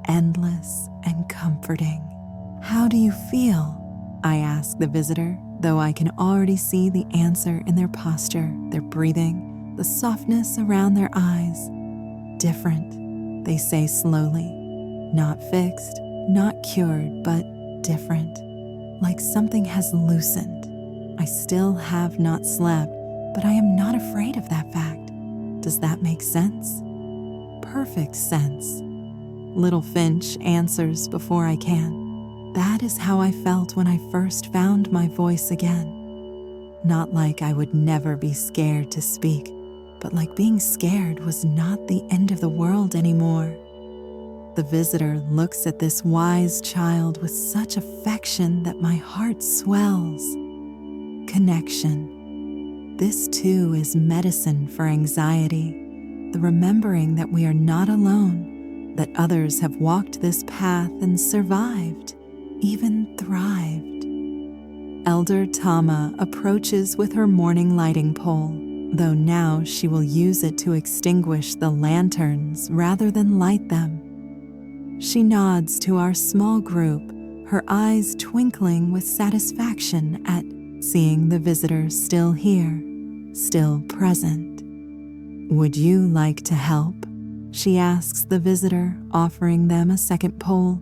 [SPEAKER 1] endless and comforting. "How do you feel?" I ask the visitor, though I can already see the answer in their posture, their breathing, the softness around their eyes. "Different," they say slowly. "Not fixed, not cured, but different. Like something has loosened. I still have not slept, but I am not afraid of that fact. Does that make sense?" "Perfect sense." Little Finch answers before I can. "That is how I felt when I first found my voice again. Not like I would never be scared to speak, but like being scared was not the end of the world anymore." The visitor looks at this wise child with such affection that my heart swells. Connection. This too is medicine for anxiety, the remembering that we are not alone, that others have walked this path and survived, even thrived. Elder Tama approaches with her morning lighting pole, though now she will use it to extinguish the lanterns rather than light them. She nods to our small group, her eyes twinkling with satisfaction at seeing the visitor still here, still present. "Would you like to help?" she asks the visitor, offering them a second pole.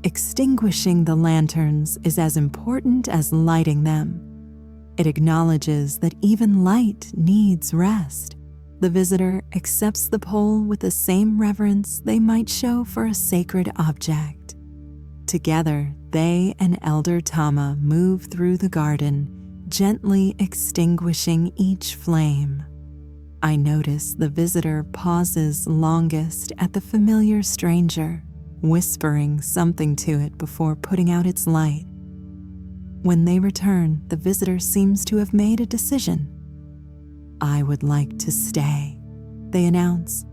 [SPEAKER 1] Extinguishing the lanterns is as important as lighting them. It acknowledges that even light needs rest. The visitor accepts the pole with the same reverence they might show for a sacred object. Together, they and Elder Tama move through the garden, gently extinguishing each flame. I notice the visitor pauses longest at the familiar stranger, whispering something to it before putting out its light. When they return, the visitor seems to have made a decision. "I would like to stay," they announce,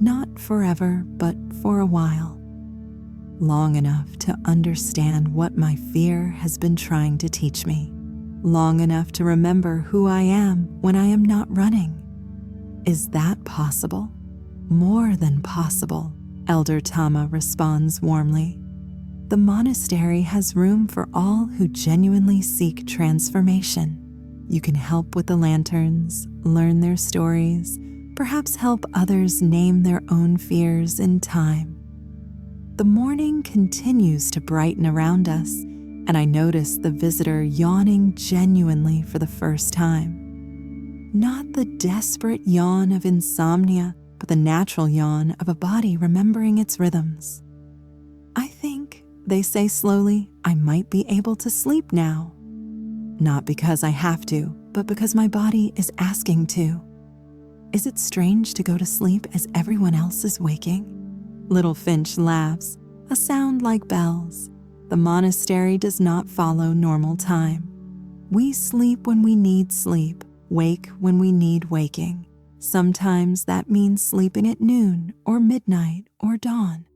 [SPEAKER 1] not forever, but for a while. Long enough to understand what my fear has been trying to teach me. Long enough to remember who I am when I am not running. Is that possible? More than possible, Elder Tama responds warmly. The monastery has room for all who genuinely seek transformation. You can help with the lanterns, learn their stories, perhaps help others name their own fears in time. The morning continues to brighten around us, and I notice the visitor yawning genuinely for the first time. Not the desperate yawn of insomnia, but the natural yawn of a body remembering its rhythms. I think, they say slowly, I might be able to sleep now. Not because I have to, but because my body is asking to. Is it strange to go to sleep as everyone else is waking? Little Finch laughs, a sound like bells. The monastery does not follow normal time. We sleep when we need sleep, wake when we need waking. Sometimes that means sleeping at noon or midnight or dawn.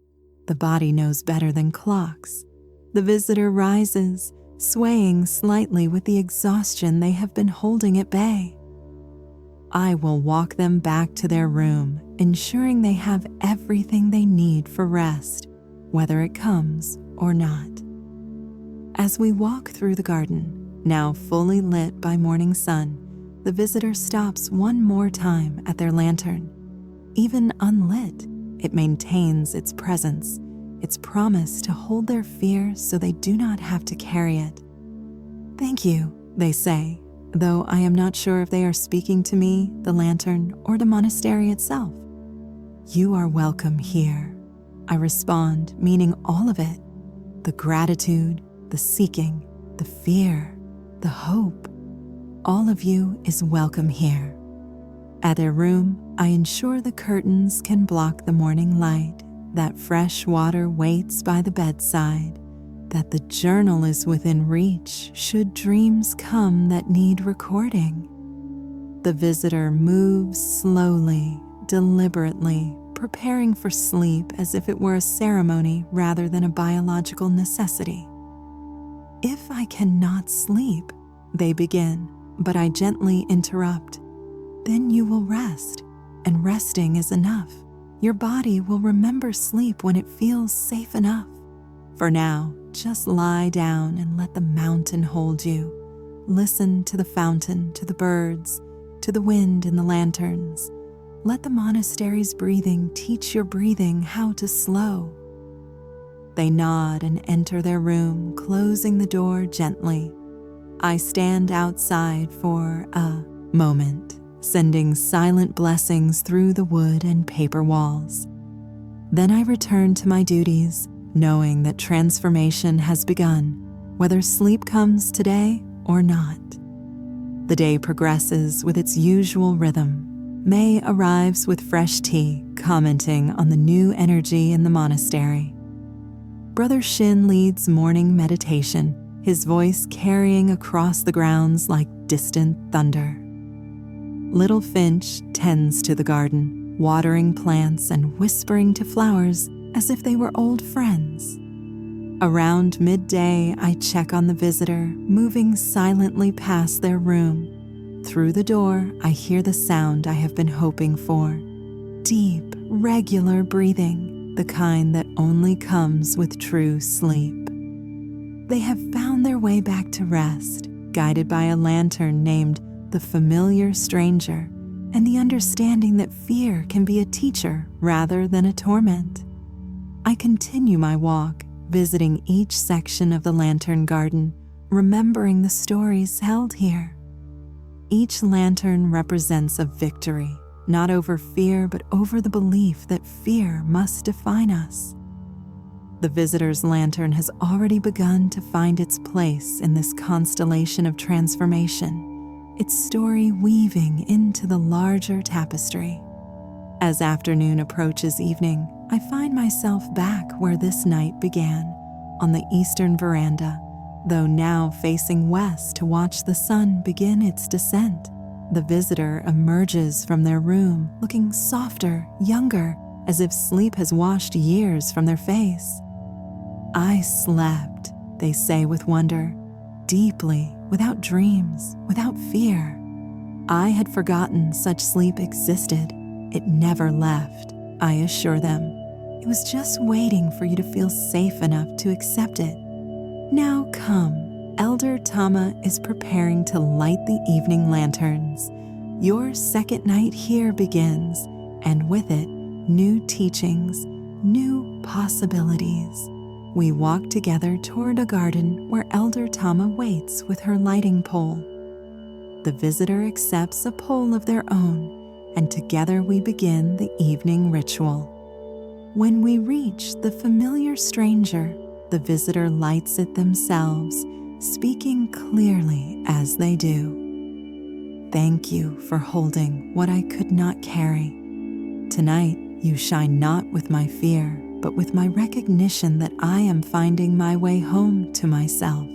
[SPEAKER 1] The body knows better than clocks. The visitor rises, swaying slightly with the exhaustion they have been holding at bay. I will walk them back to their room, ensuring they have everything they need for rest, whether it comes or not. As we walk through the garden, now fully lit by morning sun, the visitor stops one more time at their lantern. Even unlit, it maintains its presence, its promise to hold their fear so they do not have to carry it. Thank you, they say, though I am not sure if they are speaking to me, the lantern, or the monastery itself. You are welcome here. I respond, meaning all of it. The gratitude, the seeking, the fear, the hope. All of you is welcome here. At their room, I ensure the curtains can block the morning light, that fresh water waits by the bedside, that the journal is within reach should dreams come that need recording. The visitor moves slowly, deliberately, preparing for sleep as if it were a ceremony rather than a biological necessity. If I cannot sleep, they begin, but I gently interrupt. Then you will rest, and resting is enough. Your body will remember sleep when it feels safe enough. For now, just lie down and let the mountain hold you. Listen to the fountain, to the birds, to the wind in the lanterns. Let the monastery's breathing teach your breathing how to slow. They nod and enter their room, closing the door gently. I stand outside for a moment, sending silent blessings through the wood and paper walls. Then I return to my duties, knowing that transformation has begun, whether sleep comes today or not. The day progresses with its usual rhythm. May arrives with fresh tea, commenting on the new energy in the monastery. Brother Shin leads morning meditation, his voice carrying across the grounds like distant thunder. Little Finch tends to the garden, watering plants and whispering to flowers as if they were old friends. Around midday, I check on the visitor, moving silently past their room. Through the door, I hear the sound I have been hoping for. Deep, regular breathing, the kind that only comes with true sleep. They have found their way back to rest, guided by a lantern named the Familiar Stranger, and the understanding that fear can be a teacher rather than a torment. I continue my walk, visiting each section of the lantern garden, remembering the stories held here. Each lantern represents a victory, not over fear, but over the belief that fear must define us. The visitor's lantern has already begun to find its place in this constellation of transformation, its story weaving into the larger tapestry. As afternoon approaches evening, I find myself back where this night began, on the eastern veranda, though now facing west to watch the sun begin its descent. The visitor emerges from their room looking softer, younger, as if sleep has washed years from their face. "I slept," they say with wonder, "deeply, without dreams, without fear. I had forgotten such sleep existed. It never left," I assure them. "It was just waiting for you to feel safe enough to accept it. Now come, Elder Tama is preparing to light the evening lanterns. Your second night here begins, and with it, new teachings, new possibilities." We walk together toward a garden where Elder Tama waits with her lighting pole. The visitor accepts a pole of their own, and together we begin the evening ritual. When we reach the familiar stranger, the visitor lights it themselves, speaking clearly as they do. "Thank you for holding what I could not carry. Tonight you shine not with my fear, but with my recognition that I am finding my way home to myself."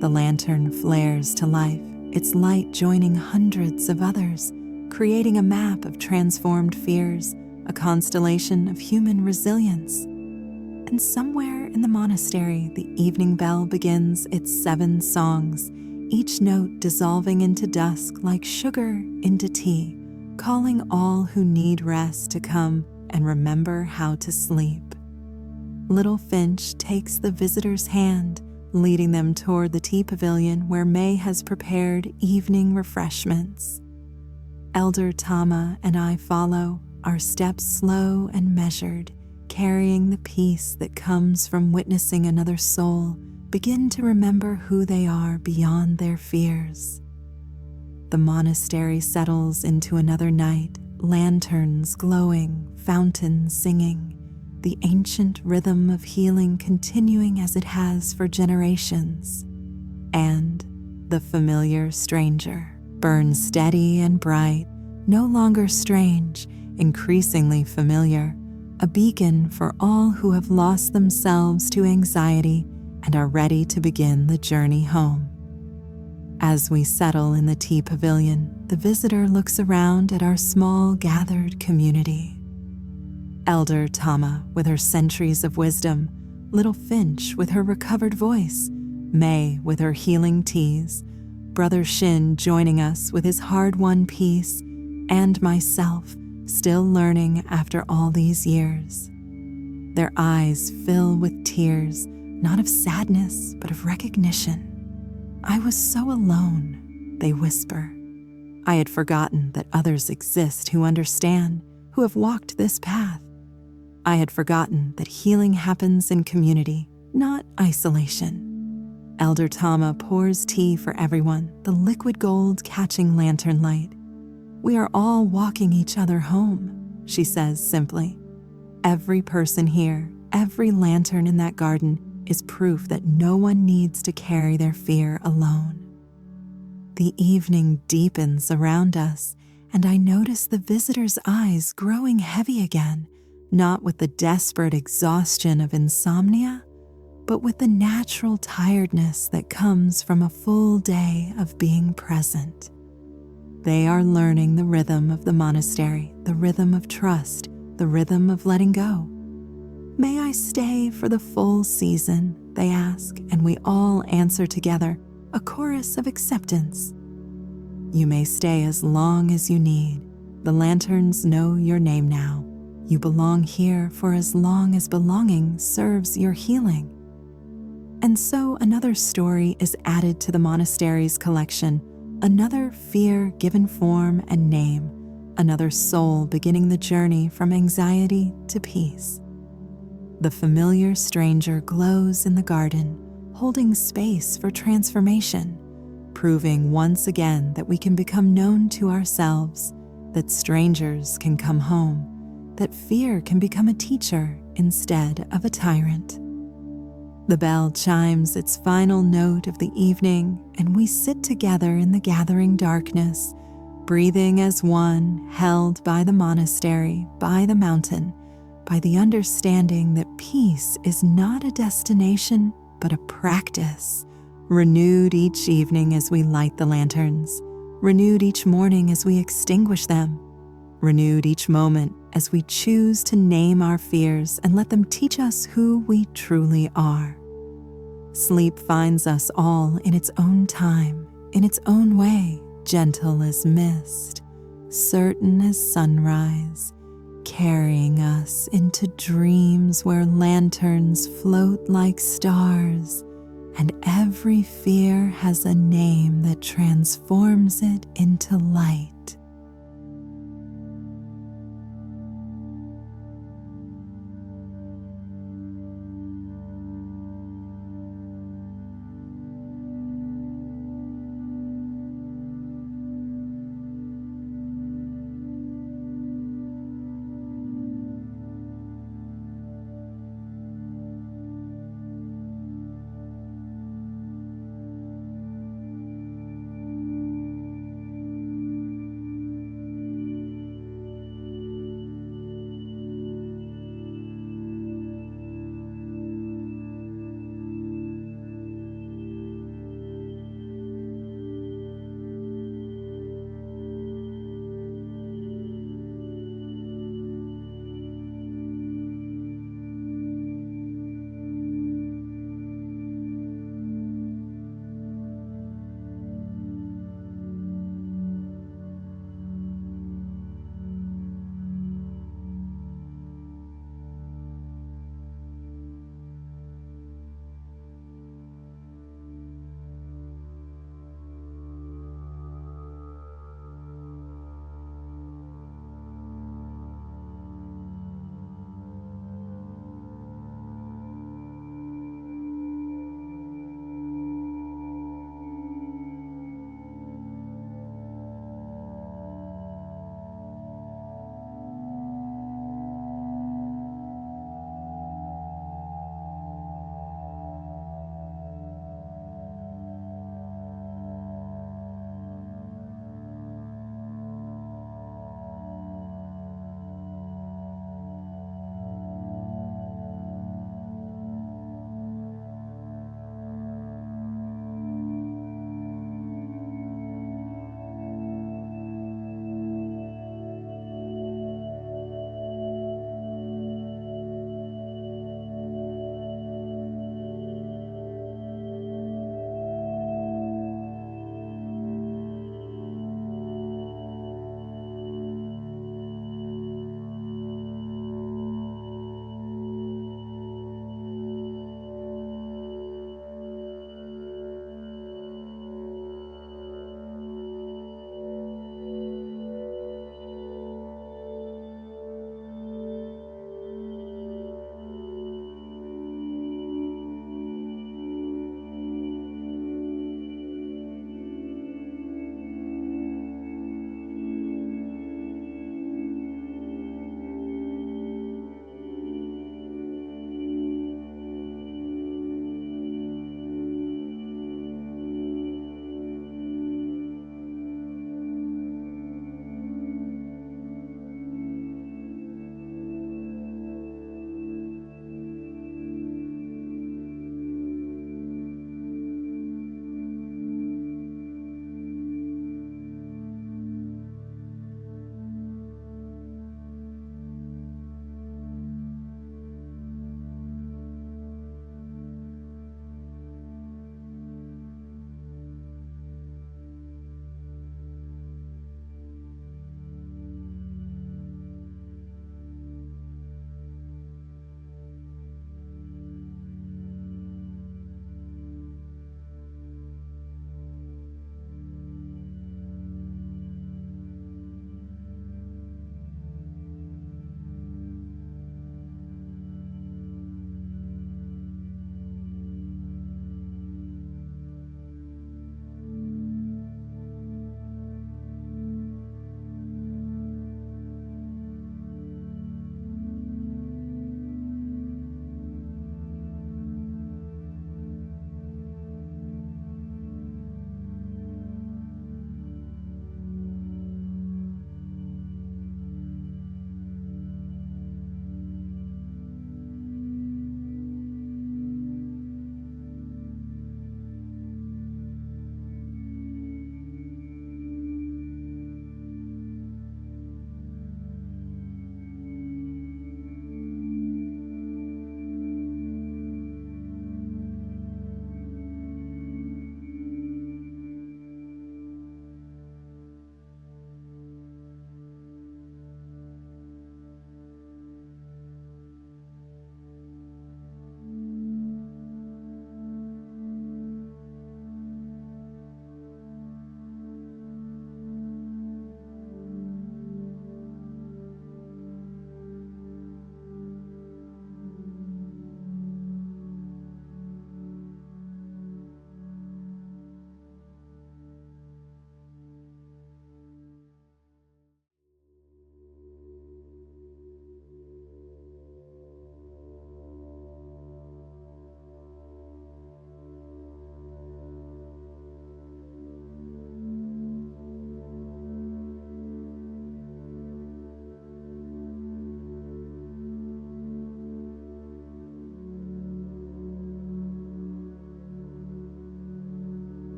[SPEAKER 1] The lantern flares to life, its light joining hundreds of others, creating a map of transformed fears, a constellation of human resilience. And somewhere in the monastery, the evening bell begins its 7 songs, each note dissolving into dusk like sugar into tea, calling all who need rest to come and remember how to sleep. Little Finch takes the visitor's hand, leading them toward the tea pavilion where May has prepared evening refreshments. Elder Tama and I follow, our steps slow and measured, carrying the peace that comes from witnessing another soul begin to remember who they are beyond their fears. The monastery settles into another night, lanterns glowing, fountains singing, the ancient rhythm of healing continuing as it has for generations. And the familiar stranger burns steady and bright, no longer strange, increasingly familiar, a beacon for all who have lost themselves to anxiety and are ready to begin the journey home. As we settle in the tea pavilion, the visitor looks around at our small gathered community. Elder Tama with her centuries of wisdom, Little Finch with her recovered voice, May with her healing teas, Brother Shin joining us with his hard-won peace, and myself, still learning after all these years. Their eyes fill with tears, not of sadness, but of recognition. "I was so alone," they whisper. "I had forgotten that others exist who understand, who have walked this path. I had forgotten that healing happens in community, not isolation." Elder Tama pours tea for everyone, the liquid gold catching lantern light. "We are all walking each other home," she says simply. "Every person here, every lantern in that garden is proof that no one needs to carry their fear alone." The evening deepens around us, and I notice the visitor's eyes growing heavy again, not with the desperate exhaustion of insomnia, but with the natural tiredness that comes from a full day of being present. They are learning the rhythm of the monastery, the rhythm of trust, the rhythm of letting go. "May I stay for the full season?" they ask, and we all answer together, a chorus of acceptance. "You may stay as long as you need. The lanterns know your name now. You belong here for as long as belonging serves your healing." And so another story is added to the monastery's collection, another fear given form and name, another soul beginning the journey from anxiety to peace. The familiar stranger glows in the garden, holding space for transformation, proving once again that we can become known to ourselves, that strangers can come home, that fear can become a teacher instead of a tyrant. The bell chimes its final note of the evening, and we sit together in the gathering darkness, breathing as one, held by the monastery, by the mountain, by the understanding that peace is not a destination, but a practice, renewed each evening as we light the lanterns, renewed each morning as we extinguish them, renewed each moment as we choose to name our fears and let them teach us who we truly are. Sleep finds us all in its own time, in its own way, gentle as mist, certain as sunrise, carrying us into dreams where lanterns float like stars, and every fear has a name that transforms it into light.